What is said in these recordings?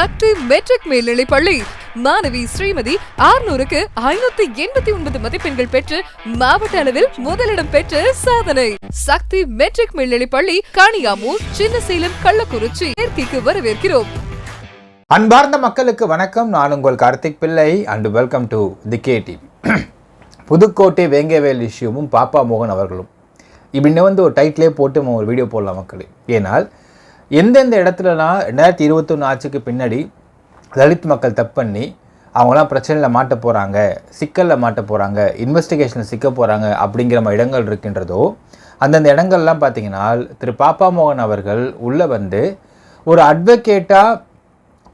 சக்தி matric மேல்நிலைப் பள்ளி மாணவி ஸ்ரீமதி 600க்கு 589 மதிப்பெண்கள் பெற்று மாவட்ட அளவில் முதலிடம் பெற்று சாதனை. சக்தி மெட்ரிக் மேல்நிலைப் பள்ளி காணியாமூர், சின்னசேலம், கள்ளக்குறிச்சி சேர்க்கைக்கு வரவேற்கிறோம். அன்பார்ந்த மக்களுக்கு வணக்கம். நான் உங்கள் Karthik Pillai and welcome to the KTV. Pudukkottai வேங்கவேல் இஷ்யூவும் பாப்பா மோகன் அவர்களும் இப்படின்னு ஒரு டைட்டிலே போட்டு நம்ம ஒரு வீடியோ போடலாம் மக்களே. ஏனால் எந்தெந்த இடத்துலலாம் 2021 ஆட்சிக்கு பின்னாடி தலித் மக்கள் தப்பு பண்ணி அவங்களாம் பிரச்சனையில் மாட்ட போகிறாங்க, சிக்கலில் மாட்ட போகிறாங்க, இன்வெஸ்டிகேஷனில் சிக்க போகிறாங்க அப்படிங்கிற மாதிரி இடங்கள் இருக்கின்றதோ அந்தந்த இடங்கள்லாம் பார்த்திங்கன்னா திரு பாப்பா மோகன் அவர்கள் உள்ளே வந்து ஒரு அட்வொகேட்டாக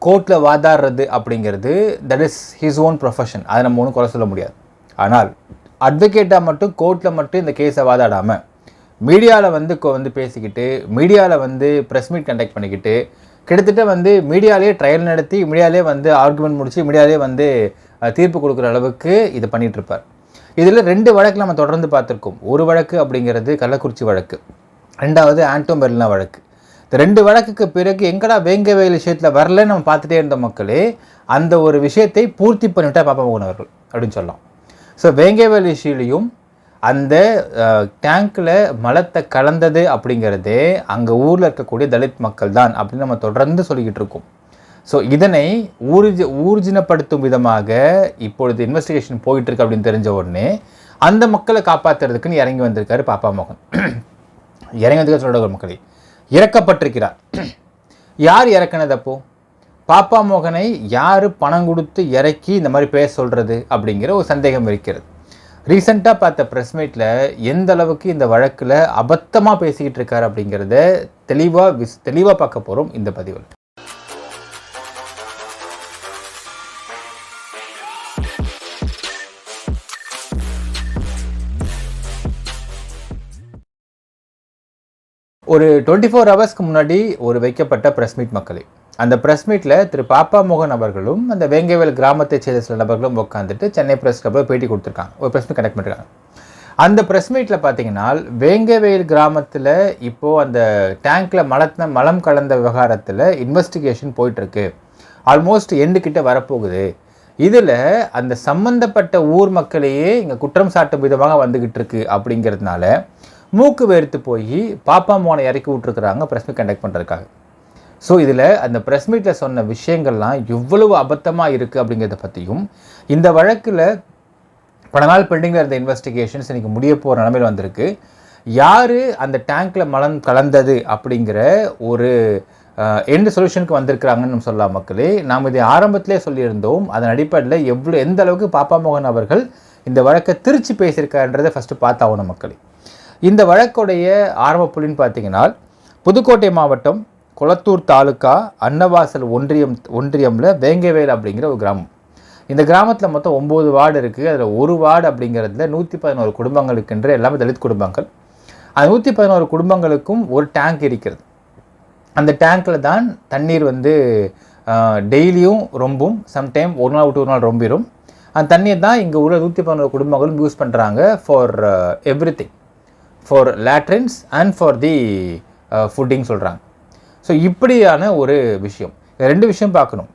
கோர்ட்டில் வாதாடுறது அப்படிங்கிறது that is his own profession. அதை நம்ம ஒன்றும் குறை சொல்ல முடியாது. ஆனால் அட்வொகேட்டாக மட்டும் கோர்ட்டில் மட்டும் இந்த கேஸை வாதாடாமல் மீடியாவில் வந்து பேசிக்கிட்டு, மீடியாவில் ப்ரெஸ் மீட் கண்டக்ட் பண்ணிக்கிட்டு, கிட்டத்தட்ட மீடியாலே ட்ரையல் நடத்தி, மீடியாலே ஆர்குமெண்ட் முடித்து, மீடியாலே தீர்ப்பு கொடுக்குற அளவுக்கு இது பண்ணிகிட்ருப்பார். இதில் 2 வழக்கு நம்ம தொடர்ந்து பார்த்துருக்கோம். ஒரு வழக்கு அப்படிங்கிறது கள்ளக்குறிச்சி வழக்கு, 2வது ஆண்டோ மெரினா வழக்கு. இந்த 2 வழக்குக்கு பிறகு எங்கடா வேங்கவேல் விஷயத்தில் வரலன்னு நம்ம பார்த்துட்டே இருந்த மக்களே அந்த ஒரு விஷயத்தை பூர்த்தி பண்ணிவிட்டால் பாப்பா மோகன் அவர்கள் அப்படின்னு சொல்லலாம். ஸோ வேங்கவேல் இஷ்யூலையும் அந்த டேங்க்கில் மலத்தை கலந்தது அப்படிங்கிறதே அங்கே ஊரில் இருக்கக்கூடிய தலித் மக்கள் தான் அப்படின்னு நம்ம தொடர்ந்து சொல்லிக்கிட்டு இருக்கோம். ஸோ இதனை ஊர்ஜினப்படுத்தும் விதமாக இப்பொழுது இன்வெஸ்டிகேஷன் போயிட்டுருக்கு அப்படின்னு தெரிஞ்ச உடனே அந்த மக்களை காப்பாற்றுறதுக்குன்னு இறங்கி வந்திருக்காரு பாப்பா மோகன். இறங்கி வந்திருக்க சொல்கிற மக்களை இறக்கப்பட்டிருக்கிறார். யார் இறக்குனதப்போ? பாப்பா மோகனை யார் பணம் கொடுத்து இறக்கி இந்த மாதிரி பேச சொல்கிறது அப்படிங்கிற ஒரு சந்தேகம் இருக்கிறது. ரீசெண்டாக பார்த்த ப்ரெஸ் மீட்டில் எந்த அளவுக்கு இந்த வழக்கில் அபத்தமாக பேசிக்கிட்டு இருக்காரு அப்படிங்கிறத தெளிவாக பார்க்க போகிறோம் இந்த பதிவில். ஒரு 24 ஹவர்ஸ்க்கு முன்னாடி ஒரு வைக்கப்பட்ட ப்ரெஸ் மீட் மக்களே. அந்த ப்ரெஸ் மீட்டில் திரு பாப்பா மோகன் அவர்களும் அந்த வேங்கவேல் கிராமத்தை சேர்ந்த சில நபர்களும் உட்காந்துட்டு சென்னை ப்ரெஸ் கிளப்பில் பேட்டி கொடுத்துருக்காங்க, ஒரு ப்ரெஸ் மீட் கண்டக்ட் பண்ணிருக்காங்க. அந்த ப்ரெஸ் மீட்டில் பார்த்தீங்கன்னா வேங்கவேல் கிராமத்தில் இப்போது அந்த டேங்க்கில் மலம் கலந்த விவகாரத்தில் இன்வெஸ்டிகேஷன் போயிட்டுருக்கு, ஆல்மோஸ்ட் எண்டுக்கிட்ட வரப்போகுது. இதில் அந்த சம்பந்தப்பட்ட ஊர் மக்களையே இங்கே குற்றம் சாட்டும் விதமாக வந்துக்கிட்டு இருக்கு அப்படிங்கிறதுனால மூக்கு வேர்த்து போய் பாப்பா மோகனை இறக்கி விட்டுருக்குறாங்க ப்ரெஸ் மீட் கண்டக்ட் பண்ணுறதுக்காக. ஸோ இதில் அந்த ப்ரெஸ் மீட்டில் சொன்ன விஷயங்கள்லாம் எவ்வளவு அபத்தமாக இருக்குது அப்படிங்கிறத பற்றியும், இந்த வழக்கில் பல நாள் பெண்டிங்கில் இருந்த இன்வெஸ்டிகேஷன்ஸ் இன்றைக்கி முடிய போகிற நிலைமையில் வந்திருக்கு. யார் அந்த டேங்க்கில் மலம் கலந்தது அப்படிங்கிற ஒரு எந்த சொல்யூஷனுக்கு வந்திருக்கிறாங்கன்னு நம்ம சொல்லலாம் மக்களே. நாம் இதை ஆரம்பத்திலே சொல்லியிருந்தோம். அதன் அடிப்படையில் எந்த அளவுக்கு பாப்பா மோகன் அவர்கள் இந்த வழக்கை திருச்சி பேசியிருக்காருன்றதை ஃபஸ்ட்டு பார்த்தாகணும் மக்களே. இந்த வழக்குடைய ஆரம்ப புள்ளின்னு பார்த்தீங்கன்னா புதுக்கோட்டை மாவட்டம் கொளத்தூர் தாலுக்கா அன்னவாசல் ஒன்றியமில் வேங்கவேல் அப்படிங்கிற ஒரு கிராமம். இந்த கிராமத்தில் மொத்தம் 9 வார்டு இருக்குது. அதில் ஒரு வார்டு அப்படிங்கிறதுல 111 குடும்பங்கள் இருக்கின்ற, எல்லாமே தலித் குடும்பங்கள். அந்த 111 குடும்பங்களுக்கும் ஒரு டேங்க் இருக்கிறது. அந்த டேங்க்கில் தான் தண்ணீர் டெய்லியும் ரொம்பும், சம்டைம் ஒரு நாள் விட்டு ஒரு நாள் ரொம்பிடும். அந்த தண்ணீர் தான் இங்கே உள்ள 111 குடும்பங்களும் யூஸ் பண்ணுறாங்க for everything, for latrines and for the footing சொல்கிறாங்க. ஸோ இப்படியான ஒரு விஷயம். 2 விஷயம் பார்க்கணும்.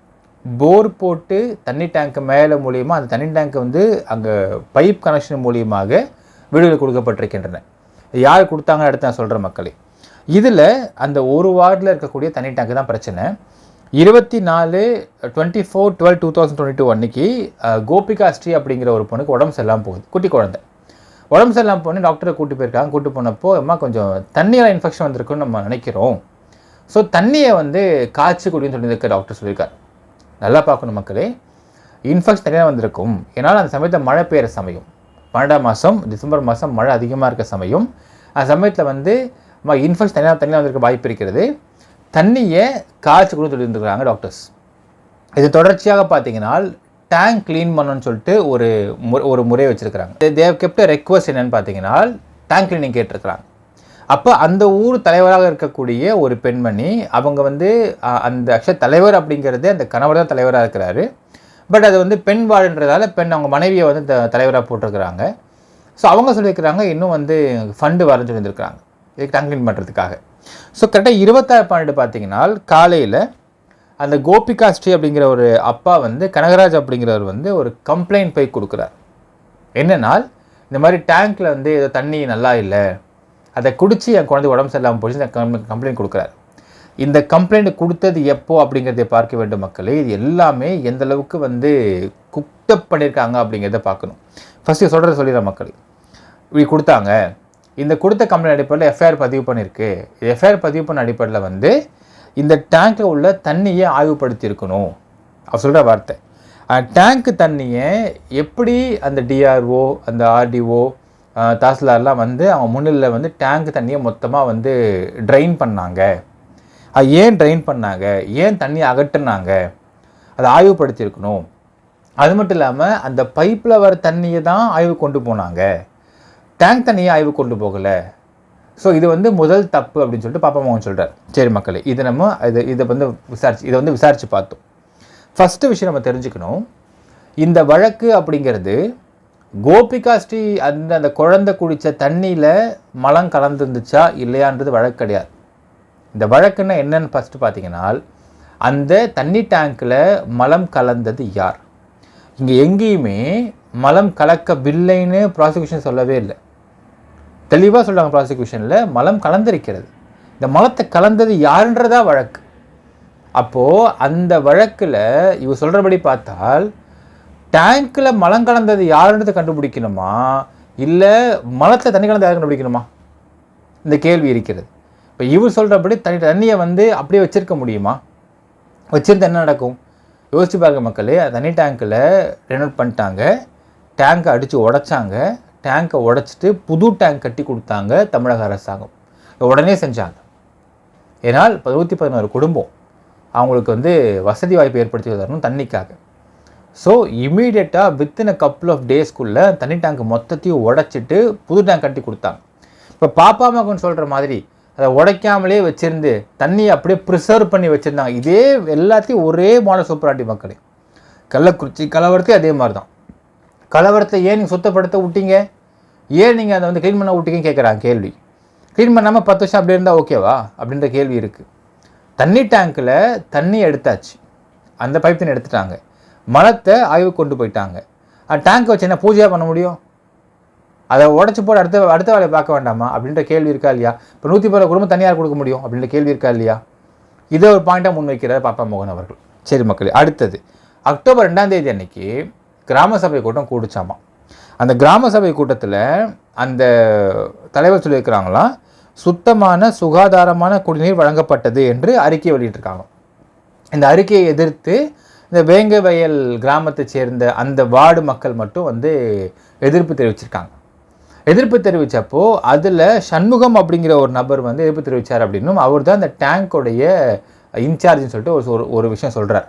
போர் போட்டு தண்ணி டேங்க்கு மேலே மூலியமாக அந்த தண்ணி டேங்க்கு அங்கே பைப் கனெக்ஷன் மூலியமாக வீடுகள் கொடுக்கப்பட்டிருக்கின்றன. யார் கொடுத்தாங்கன்னு அடுத்து நான் சொல்கிற மக்களே. இதில் அந்த ஒரு வார்டில் இருக்கக்கூடிய தண்ணி டேங்க்கு தான் பிரச்சனை. 24/12/2022 அன்னைக்கு கோபிகா ஸ்ரீ அப்படிங்கிற ஒரு பொண்ணுக்கு உடம்பு சரியில்லாமல் போகுது. குட்டி குழந்தை உடம்பு சரியில்லாமல் போனே டாக்டரை கூட்டி போயிருக்காங்க. கூட்டு போனப்போ அம்மா கொஞ்சம் தண்ணியால் இன்ஃபெக்ஷன் வந்திருக்குன்னு நம்ம நினைக்கிறோம், ஸோ தண்ணியை காய்ச்சி குடின்னு சொல்லியிருக்க டாக்டர் சொல்லியிருக்காரு. நல்லா பார்க்கணும் மக்களே, இன்ஃபெக்ஷன் தனியாக வந்திருக்கும். ஏன்னால் அந்த சமயத்தில் மழை பெய்கிற சமயம், 12ஆம் மாதம் டிசம்பர் மாதம் மழை அதிகமாக இருக்க சமயம். அந்த சமயத்தில் இன்ஃபெக்ஷன் தனியாக வந்திருக்க வாய்ப்பு இருக்கிறது. தண்ணியை காய்ச்சி குடின்னு சொல்லியிருந்துருக்காங்க டாக்டர்ஸ். இது தொடர்ச்சியாக பார்த்தீங்கன்னா டேங்க் க்ளீன் பண்ணணும்னு சொல்லிட்டு ஒரு முறை வச்சுருக்கிறாங்க. தேவ் கெப்ட் ரெக்வஸ்ட் என்னென்னு பார்த்தீங்கன்னா டேங்க் க்ளீனிங் கேட்டிருக்கிறாங்க. அப்போ அந்த ஊர் தலைவராக இருக்கக்கூடிய ஒரு பெண்மணி அவங்க அந்த ஆக்சுவலாக தலைவர் அப்படிங்கிறது அந்த கணவர் தான் தலைவராக இருக்கிறாரு. பட் அது பெண் வாழ்ன்றதால அவங்க மனைவியை தலைவராக போட்டிருக்கிறாங்க. ஸோ அவங்க சொல்லியிருக்கிறாங்க இன்னும் ஃபண்டு வரன்னு சொல்லியிருக்கிறாங்க இதுக்கு டேங்க் க்ளீன் பண்ணுறதுக்காக. ஸோ கரெக்டாக 26/12 பார்த்தீங்கன்னா காலையில் அந்த கோபிகா ஸ்ரீ அப்படிங்கிற ஒரு அப்பா வந்து கனகராஜ் அப்படிங்கிறவர் வந்து ஒரு கம்ப்ளைண்ட் போய் கொடுக்குறார். என்னென்னால் இந்த மாதிரி டேங்க்கில் வந்து ஏதோ தண்ணி நல்லா இல்லை, அதை குடித்து என் குழந்தை உடம்பு சரியில்லாமல் போச்சு, இந்த கம்ப்ளைண்ட் கொடுக்குறாரு. இந்த கம்ப்ளைண்ட் கொடுத்தது எப்போ அப்படிங்கிறத பார்க்க வேண்டும் மக்களே. இது எல்லாமே எந்த அளவுக்கு வந்து குக்டப் பண்ணியிருக்காங்க அப்படிங்கிறத பார்க்கணும். ஃபஸ்ட்டு சொல்கிறத சொல்லிடுற மக்கள், இப்படி கொடுத்தாங்க, இந்த கொடுத்த கம்ப்ளைண்ட் அடிப்படையில் எஃப்ஐஆர் பதிவு பண்ணியிருக்கு. எஃப்ஐஆர் பதிவு பண்ண அடிப்படையில் வந்து இந்த டேங்க்கில் உள்ள தண்ணியை ஆய்வுபடுத்தியிருக்கணும் அவர் சொல்கிற வார்த்தை. டேங்க்கு தண்ணியை எப்படி அந்த டிஆர்ஓ, அந்த ஆர்டிஓ, தாசில்தார்லாம் வந்து அவங்க முன்னிலையில் வந்து டேங்க் தண்ணியை மொத்தமாக வந்து ட்ரைன் பண்ணாங்க, அது ஏன் ட்ரைன் பண்ணாங்க, ஏன் தண்ணியை அகற்றுனாங்க, அதை ஆய்வுபடுத்தியிருக்கணும். அது மட்டும் இல்லாமல் அந்த பைப்பில் வர தண்ணியை தான் ஆய்வு கொண்டு போனாங்க, டேங்க் தண்ணியை ஆய்வு கொண்டு போகலை. ஸோ இது வந்து முதல் தப்பு அப்படின்னு சொல்லிட்டு பாப்பா மோகன் சொல்கிறார். சரி மக்களே, இதை நம்ம இதை வந்து விசாரித்து பார்த்தோம். ஃபஸ்ட்டு விஷயம் நம்ம தெரிஞ்சுக்கணும், இந்த வழக்கு அப்படிங்கிறது கோபிகா ஸ்ரீ அந்த குழந்தை குடித்த தண்ணியில் மலம் கலந்துருந்துச்சா இல்லையான்றது வழக்கு கிடையாது. இந்த வழக்குன்னா என்னன்னு ஃபஸ்ட்டு பார்த்தீங்கன்னா, அந்த தண்ணி டேங்க்கில் மலம் கலந்தது யார். இங்கே எங்கேயுமே மலம் கலக்கவில்லைன்னு ப்ராசிக்யூஷன் சொல்லவே இல்லை. தெளிவாக சொல்கிறாங்க ப்ராசிக்யூஷனில், மலம் கலந்திருக்கிறது. இந்த மலத்தை கலந்தது யாருன்றதா வழக்கு. அப்போது அந்த வழக்கில் இவர் சொல்கிறபடி பார்த்தால் டேங்க்கில் மலம் கலந்தது யாருன்றதை கண்டுபிடிக்கணுமா, இல்லை மலத்தில் தண்ணி கலந்து யாரும் கண்டுபிடிக்கணுமா, இந்த கேள்வி இருக்கிறது. இப்போ இவர் சொல்கிறபடி தண்ணியை வந்து அப்படியே வச்சுருக்க முடியுமா? வச்சுருந்தா என்ன நடக்கும் யோசிச்சு பாருங்க மக்களே. தண்ணி டேங்க்கில் ரெனோவேட் பண்ணிட்டாங்க, டேங்கை அடித்து உடைச்சாங்க, டேங்கை உடைச்சிட்டு புது டேங்க் கட்டி கொடுத்தாங்க தமிழக அரசாங்கம். உடனே செஞ்சாங்க. ஏன்னால் 111 குடும்பம் அவங்களுக்கு வந்து வசதி வாய்ப்பு ஏற்படுத்தி தரணும் தண்ணிக்காக. ஸோ இமீடியட்டாக வித்தின் அ கப்புள் ஆஃப் டேஸ்க்குள்ளே தண்ணி டேங்க் மொத்தத்தையும் உடைச்சிட்டு புது டேங்க் கட்டி கொடுத்தாங்க. இப்போ பாப்பா மகன் சொல்கிற மாதிரி அதை உடைக்காமலே வச்சுருந்து தண்ணியை அப்படியே ப்ரிசர்வ் பண்ணி வச்சுருந்தாங்க. இதே எல்லாத்தையும் ஒரே மாடல் சூப்பராட்டி மக்களே. கள்ளக்குறிச்சி கலவரத்தையும் அதே மாதிரி தான். கலவரத்தை ஏன் நீங்கள் சுத்தப்படுத்த விட்டீங்க, ஏன் நீங்கள் அதை வந்து க்ளீன் பண்ண விட்டீங்கன்னு கேட்குறாங்க கேள்வி. க்ளீன் பண்ணாமல் 10 வருஷம் அப்படி இருந்தால் ஓகேவா அப்படின்ற கேள்வி இருக்குது. தண்ணி டேங்க்கில் தண்ணி எடுத்தாச்சு, அந்த பைப் தண்ணி எடுத்துட்டாங்க, மலத்தை ஆய்வு கொண்டு போயிட்டாங்க. டேங்க் வச்சு என்ன பூஜையாக பண்ண முடியும்? அதை உடச்சி போட்டு அடுத்த வேலையை பார்க்க வேண்டாமா அப்படின்ற கேள்வி இருக்கா இல்லையா? இப்போ 110 குடும்பம் தனியார் கொடுக்க முடியும் அப்படின்ற கேள்வி இருக்கா இல்லையா? இதை ஒரு பாயிண்டாக முன்வைக்கிறார் பாப்பா மோகன் அவர்கள். சரி மக்களே, அடுத்தது அக்டோபர் 2ஆம் தேதி அன்னைக்கு கிராம சபை கூட்டம் கூடிச்சாமா. அந்த கிராம சபை கூட்டத்தில் அந்த தலைவர் சொல்லியிருக்கிறாங்களாம், சுத்தமான சுகாதாரமான குடிநீர் வழங்கப்பட்டது என்று அறிக்கை வெளியிட்டிருக்காங்க. இந்த அறிக்கையை எதிர்த்து இந்த வேங்கவயல் கிராமத்தை சேர்ந்த அந்த வார்டு மக்கள் மட்டும் வந்து எதிர்ப்பு தெரிவிச்சிருக்காங்க. எதிர்ப்பு தெரிவித்தப்போ அதில் சண்முகம் அப்படிங்கிற ஒரு நபர் வந்து எதிர்ப்பு தெரிவித்தார் அப்படின்னும், அவர் தான் அந்த டேங்கோடைய இன்சார்ஜ்னு சொல்லிட்டு ஒரு விஷயம் சொல்கிறார்.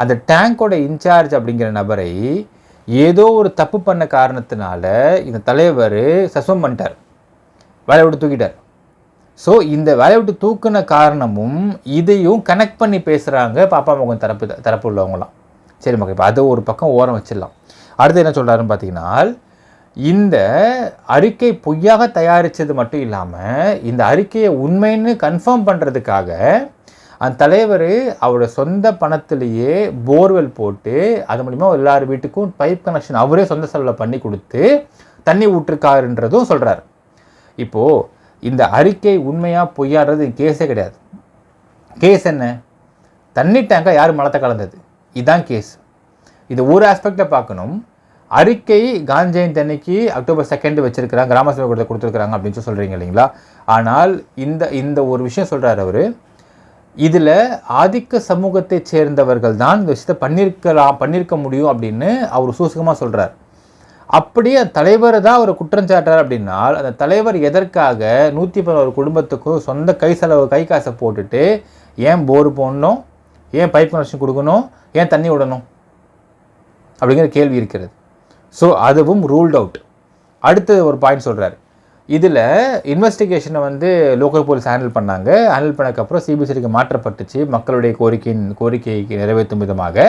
அந்த டேங்கோட இன்சார்ஜ் அப்படிங்கிற நபரை ஏதோ ஒரு தப்பு பண்ண காரணத்தினால இந்த தலைவர் சஸ்பெண்ட் பண்ணிட்டார், வேலையை விட்டு தூக்கிட்டார். ஸோ இந்த வேலையை விட்டு தூக்கின காரணமும் இதையும் கனெக்ட் பண்ணி பேசுகிறாங்க பாப்பா மோகன் தரப்பு உள்ளவங்களாம். சரி மக்கள், இப்போ அதை ஒரு பக்கம் ஓரம் வச்சிடலாம். அடுத்து என்ன சொல்கிறாருன்னு பார்த்தீங்கன்னா, இந்த அறிக்கை பொய்யாக தயாரித்தது மட்டும் இல்லாமல் இந்த அறிக்கையை உண்மைன்னு கன்ஃபார்ம் பண்ணுறதுக்காக அந்த தலைவர் அவரோட சொந்த பணத்திலேயே போர்வெல் போட்டு அது மூலிமா எல்லார் வீட்டுக்கும் பைப் கனெக்ஷன் அவரே சொந்த செலவில் பண்ணி கொடுத்து தண்ணி விட்டுருக்காருன்றதும் சொல்கிறார். இப்போது இந்த அறிக்கை உண்மையாக பொய்யாடுறது கேஸே கிடையாது. கேஸ் என்ன? தண்ணி டேங்கை யார் மலத்தை கலந்தது, இதுதான் கேஸ். இது ஒரு ஆஸ்பெக்டை பார்க்கணும். அறிக்கை காந்தி ஜெயந்தி அன்னைக்கு அக்டோபர் 2 வச்சிருக்கிறாங்க, கிராம சபை கூட்டத்தை கொடுத்துருக்குறாங்க அப்படின்னு சொல்கிறீங்க இல்லைங்களா? ஆனால் இந்த ஒரு விஷயம் சொல்கிறார் அவர், இதில் ஆதிக்க சமூகத்தை சேர்ந்தவர்கள் தான் இந்த விஷயத்தை பண்ணியிருக்க முடியும் அப்படின்னு அவர் சூசகமாக சொல்கிறார். அப்படியே தலைவர் தான் அவர் குற்றம் சாட்டுறார் அப்படின்னால் அந்த தலைவர் எதற்காக 111 குடும்பத்துக்கும் சொந்த கை காசை போட்டுட்டு ஏன் போர் போடணும், ஏன் பைப் கனெக்ஷன் கொடுக்கணும், ஏன் தண்ணி விடணும் அப்படிங்கிற கேள்வி இருக்கிறது. ஸோ அதுவும் ரூல்ட் அவுட். அடுத்து ஒரு பாயிண்ட் சொல்கிறார், இதில் இன்வெஸ்டிகேஷனை வந்து லோக்கல் போலீஸ் ஹேண்டில் பண்ணாங்க. ஹேண்டில் பண்ணக்கப்புறம் சிபிசிஐடிக்கு மாற்றப்பட்டுச்சு. மக்களுடைய கோரிக்கைக்கு நிறைவேற்றும் விதமாக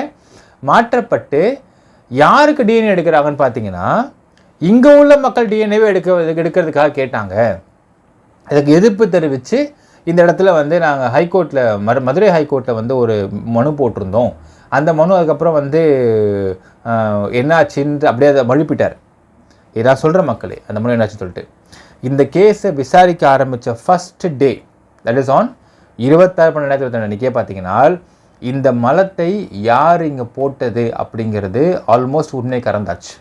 மாற்றப்பட்டு யாருக்கு டிஎன்ஏ எடுக்கிறாங்கன்னு பார்த்தீங்கன்னா, இங்கே உள்ள மக்கள் டிஎன்ஏவே எடுக்கிறதுக்காக கேட்டாங்க. அதுக்கு எதிர்ப்பு தெரிவித்து இந்த இடத்துல வந்து நாங்கள் ஹைகோர்ட்டில் மதுரை ஹைகோர்ட்டில் வந்து ஒரு மனு போட்டிருந்தோம். அந்த மனு அதுக்கப்புறம் வந்து என்னாச்சுன்னு அப்படியே அதை மழுப்பிட்டார். நான் சொல்கிற மக்களே, அந்த மனு என்னாச்சுன்னு சொல்லிட்டு இந்த கேஸை விசாரிக்க ஆரம்பித்த first day, that is on 26/12/2022 அன்றைக்கே பார்த்தீங்கன்னா இந்த மலத்தை யார் இங்கே போட்டது அப்படிங்கிறது ஆல்மோஸ்ட் உண்மை கறந்தாச்சு.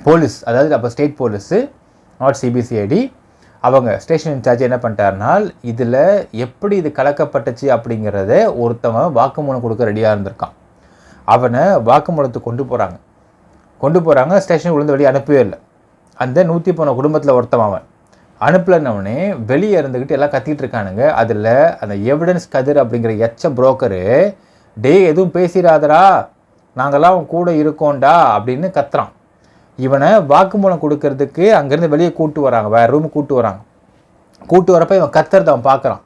போலீஸ், அதாவது அப்போ ஸ்டேட் போலீஸு, நாட் சிபிசிஐடி, அவங்க ஸ்டேஷன் இன்சார்ஜ் என்ன பண்ணிட்டாருனால் இதில் எப்படி இது கலக்கப்பட்டுச்சு அப்படிங்கிறத ஒருத்தவன் வாக்குமூலம் கொடுக்க ரெடியாக இருந்திருக்கான். அவனை வாக்குமூலத்துக்கு கொண்டு போகிறாங்க. ஸ்டேஷன் விழுந்து வெளியே அனுப்பவே இல்லை. அந்த 100 போன குடும்பத்தில் ஒருத்தவன் அவன் அனுப்பலன்னவனே வெளியே இருந்துக்கிட்டு எல்லாம் கத்திட்டு இருக்கானுங்க. அதில் அந்த எவிடன்ஸ் கதிர் அப்படிங்கிற எச்ச புரோக்கரு எதுவும் பேசிடாதரா, நாங்கள்லாம் அவன் கூட இருக்கோண்டா அப்படின்னு கத்துறான். இவனை வாக்குமூலம் கொடுக்கறதுக்கு அங்கேருந்து வெளியே கூட்டு வராங்க, வேறு ரூமுக்கு கூட்டு வரப்போ இவன் கத்துறத அவன் பார்க்குறான்.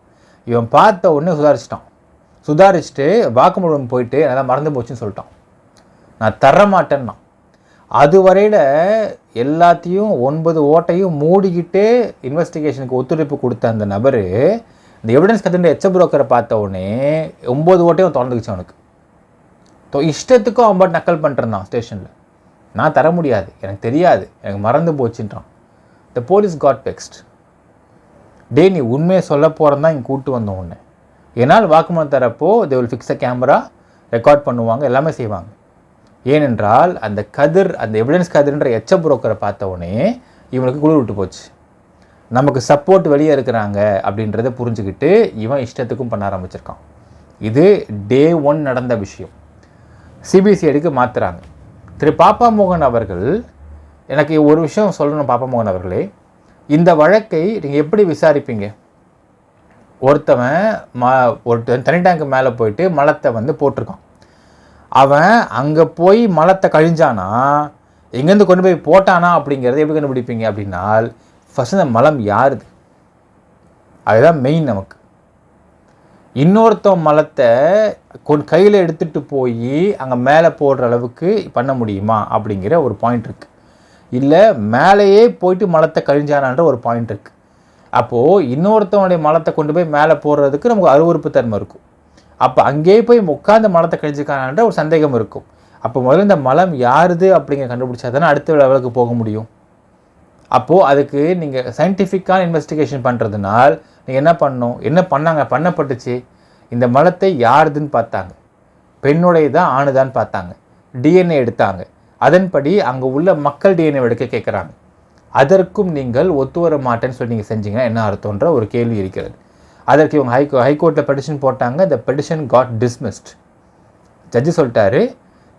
இவன் பார்த்த உடனே சுதாரிச்சுட்டு வாக்குமூலம் போயிட்டு நல்லா மறந்து போச்சுன்னு சொல்லிட்டான். நான் தரமாட்டேன்னா அதுவரையில் எல்லாத்தையும் 9 ஓட்டையும் மூடிக்கிட்டு இன்வெஸ்டிகேஷனுக்கு ஒத்துழைப்பு கொடுத்த அந்த நபர் இந்த எவிடன்ஸ் கத்துன்ற எச்ச புரோக்கரை பார்த்த உடனே 9 ஓட்டையும் திறந்துக்குச்சு அவனுக்கு. இஷ்டத்துக்கும் அவன் பாட்டு நக்கல் பண்ணிட்டுருந்தான் ஸ்டேஷனில். நான் தர முடியாது, எனக்கு தெரியாது, எனக்கு மறந்து போச்சுன்றான். The police got vexed. நீ உண்மையை சொல்ல போகிறதான் இங்கே கூப்பிட்டு வந்தோம் உன்னை. ஏன்னால் வாக்குமூலம் தரப்போ they will fix a camera, record பண்ணுவாங்க, எல்லாமே செய்வாங்க. ஏனென்றால் அந்த எவிடன்ஸ் கதிர்ன்ற எச்ச புரோக்கரை பார்த்த உடனே இவனுக்கு குளிர் விட்டு போச்சு. நமக்கு சப்போர்ட் வெளியே இருக்கிறாங்க அப்படின்றத புரிஞ்சுக்கிட்டு இவன் இஷ்டத்துக்கும் பண்ண ஆரம்பிச்சிருக்கான். இது டே 1 நடந்த விஷயம். சிபிசிஐடிக்கு மாற்றுறாங்க. திரு பாப்பா மோகன் அவர்கள், எனக்கு ஒரு விஷயம் சொல்லணும் பாப்பா மோகன் அவர்களே, இந்த வழக்கை நீங்கள் எப்படி விசாரிப்பீங்க? ஒருத்தன் தனி டேங்க்கு மேலே போயிட்டு மலத்தை வந்து போட்டிருக்கான். அவன் அங்கே போய் மலத்தை கழிஞ்சானா, எங்கேருந்து கொண்டு போய் போட்டானா அப்படிங்கிறத எப்படி கண்டுபிடிப்பீங்க அப்படின்னா, ஃபஸ்ட் அந்த மலம் யாருது, அதுதான் மெயின். நமக்கு இன்னொருத்தன் மலத்தை கையில் எடுத்துகிட்டு போய் அங்கே மேலே போடுற அளவுக்கு பண்ண முடியுமா அப்படிங்கிற ஒரு பாயிண்ட் இருக்குது. இல்லை மேலேயே போயிட்டு மலத்தை கழிஞ்சானான்ற ஒரு பாயிண்ட் இருக்குது. அப்போது இன்னொருத்தவனுடைய மலத்தை கொண்டு போய் மேலே போடுறதுக்கு நமக்கு அருவருப்பு தன்மை இருக்கும். அப்போ அங்கேயே போய் உட்காந்து மலத்தை கழிஞ்சிக்கானான்ற ஒரு சந்தேகம் இருக்கும். அப்போ முதல்ல இந்த மலம் யாருது அப்படிங்கிற கண்டுபிடிச்சா தானே அடுத்த லெவலுக்கு போக முடியும். அப்போது அதுக்கு நீங்கள் சயின்டிஃபிக்கான இன்வெஸ்டிகேஷன் பண்ணுறதுனால் நீங்கள் என்ன பண்ணணும், என்ன பண்ணப்பட்டுச்சு, இந்த மலத்தை யாருதுன்னு பார்த்தாங்க, பெண்ணுடைய தான் ஆணுதான்னு பார்த்தாங்க, டிஎன்ஏ எடுத்தாங்க. அதன்படி அங்கே உள்ள மக்கள் டிஎன்ஏ எடுக்க கேட்குறாங்க. அதற்கும் நீங்கள் ஒத்து வர மாட்டேன்னு சொல்லி நீங்கள் செஞ்சீங்கன்னா என்ன அர்த்தம்ன்ற ஒரு கேள்வி இருக்கிறது. அதற்கு இவங்க ஹைகோர்ட்டில் பெட்டிஷன் போட்டாங்க. இந்த பெட்டிஷன் காட் டிஸ்மிஸ்ட். ஜட்ஜி சொல்லிட்டாரு,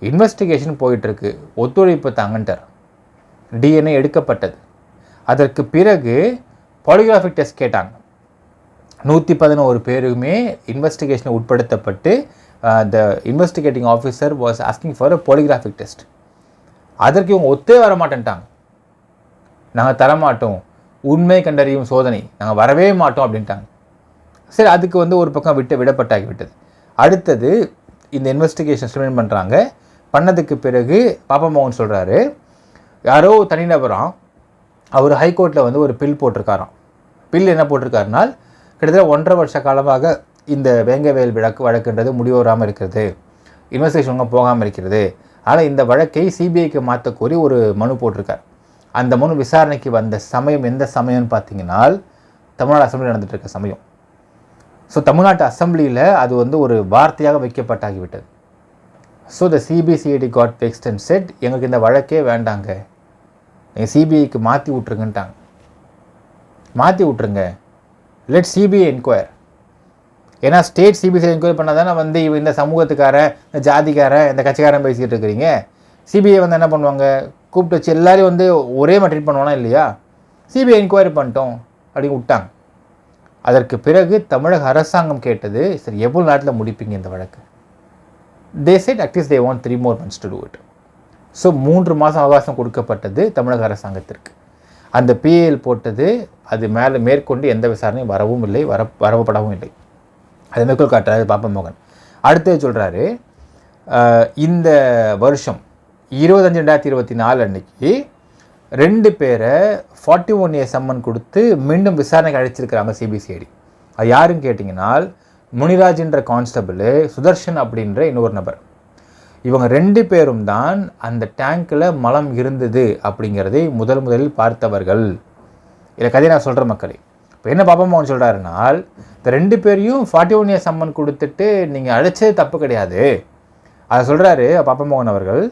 இன்வெஸ்டிகேஷன் போயிட்டுருக்கு, ஒத்துழைப்பு தாங்கன்ட்டார். டிஎன்ஏ எடுக்கப்பட்டது. அதற்கு பிறகு பாலிகிராஃபிக் டெஸ்ட் கேட்டாங்க. 111 பேருமே இன்வெஸ்டிகேஷனை உட்படுத்தப்பட்டு the investigating officer was asking for a polygraphic test. அதற்கு இவங்க ஒத்தே வர மாட்டேன்ட்டாங்க. நாங்கள் தரமாட்டோம், உண்மை கண்டறியும் சோதனை நாங்கள் வரவே மாட்டோம் அப்படின்ட்டாங்க. சரி, அதுக்கு வந்து ஒரு பக்கம் விடப்பட்டாகிவிட்டது. அடுத்தது இந்த இன்வெஸ்டிகேஷன் ஸ்டூடெண்ட் பண்ணுறாங்க. பண்ணதுக்கு பிறகு பாப்பா மோகன் சொல்கிறாரு, யாரோ தனிநபராம் அவர் ஹைகோர்ட்டில் வந்து ஒரு பில் போட்டிருக்காராம். பில் என்ன போட்டிருக்காருனால், கிட்டத்தட்ட 1.5 வருஷ காலமாக இந்த வேங்கவேல் வழக்குன்றது முடிவராமல் இருக்கிறது, இன்வெஸ்டிகேஷன் போகாமல் இருக்கிறது. ஆனால் இந்த வழக்கை சிபிஐக்கு மாற்ற கோரி ஒரு மனு போட்டிருக்கார். அந்த மனு விசாரணைக்கு வந்த சமயம் எந்த சமயம்னு பார்த்தீங்கன்னா தமிழ்நாடு அசம்பிளி நடந்துட்டு இருக்க சமயம். ஸோ தமிழ்நாட்டு அசம்பிளியில் அது வந்து ஒரு வார்த்தையாக வைக்கப்பட்டாகிவிட்டது. So the CBCID got vexed and said, எங்களுக்கு இந்த வழக்கே வேண்டாங்க, நீங்கள் சிபிஐக்கு மாற்றி விட்ருங்கன்ட்டாங்க. மாற்றி விட்ருங்க, லெட் சிபிஐ என்கொயர். ஏன்னா ஸ்டேட் சிபிசிஐ என்கொயரி பண்ணால் தானே வந்து இந்த சமூகத்துக்காரன், இந்த ஜாதிக்காரன், இந்த கட்சிக்காரன் பேசிக்கிட்டு இருக்கிறீங்க. சிபிஐ வந்து என்ன பண்ணுவாங்க, கூப்பிட்டு வச்சு எல்லாரையும் வந்து ஒரே மாதிரி ட்ரீட் பண்ணுவானா இல்லையா? சிபிஐ என்கொயரி பண்ணிட்டோம் அப்படின்னு விட்டாங்க. அதற்கு பிறகு தமிழக அரசாங்கம் கேட்டது, சரி எவ்வளோ நேரத்தில் முடிப்பீங்க இந்த வழக்கு? They said at least they want 3 more months to do it. So 3 மாதம் அவகாசம் கொடுக்கப்பட்டது தமிழக அரசாங்கத்திற்கு. அந்த பிஏஎல் போட்டது, அது மேற்கொண்டு எந்த விசாரணையும் வரவும் இல்லை, வரப்படவும் இல்லை. அதை மேற்கொள் காட்டுறாரு பாப்பா மோகன். அடுத்தது சொல்கிறாரு, இந்த வருஷம் 25/2024 அன்னைக்கு 2 பேரை 41A சம்மன் கொடுத்து மீண்டும் விசாரணைக்கு அழைச்சிருக்கிறாங்க சிபிசிஐடி. அது யாருன்னு கேட்டிங்கன்னா முனிராஜ்ன்ற கான்ஸ்டபிள், சுதர்ஷன் அப்படின்ற இன்னொரு நபர். இவங்க 2 பேரும் தான் அந்த டேங்க்கில் மலம் இருந்தது அப்படிங்கிறதை முதலில் பார்த்தவர்கள். இதை கதையை நான் சொல்கிற மக்களே. இப்போ என்ன பாப்பா மோகன் சொல்கிறாருனால், இந்த 2 பேரையும் 41 இயர்ஸ் சம்மன் கொடுத்துட்டு நீங்கள் அழைச்சது தப்பு கிடையாது. அதை சொல்கிறாரு பாப்பா மோகன் அவர்கள்.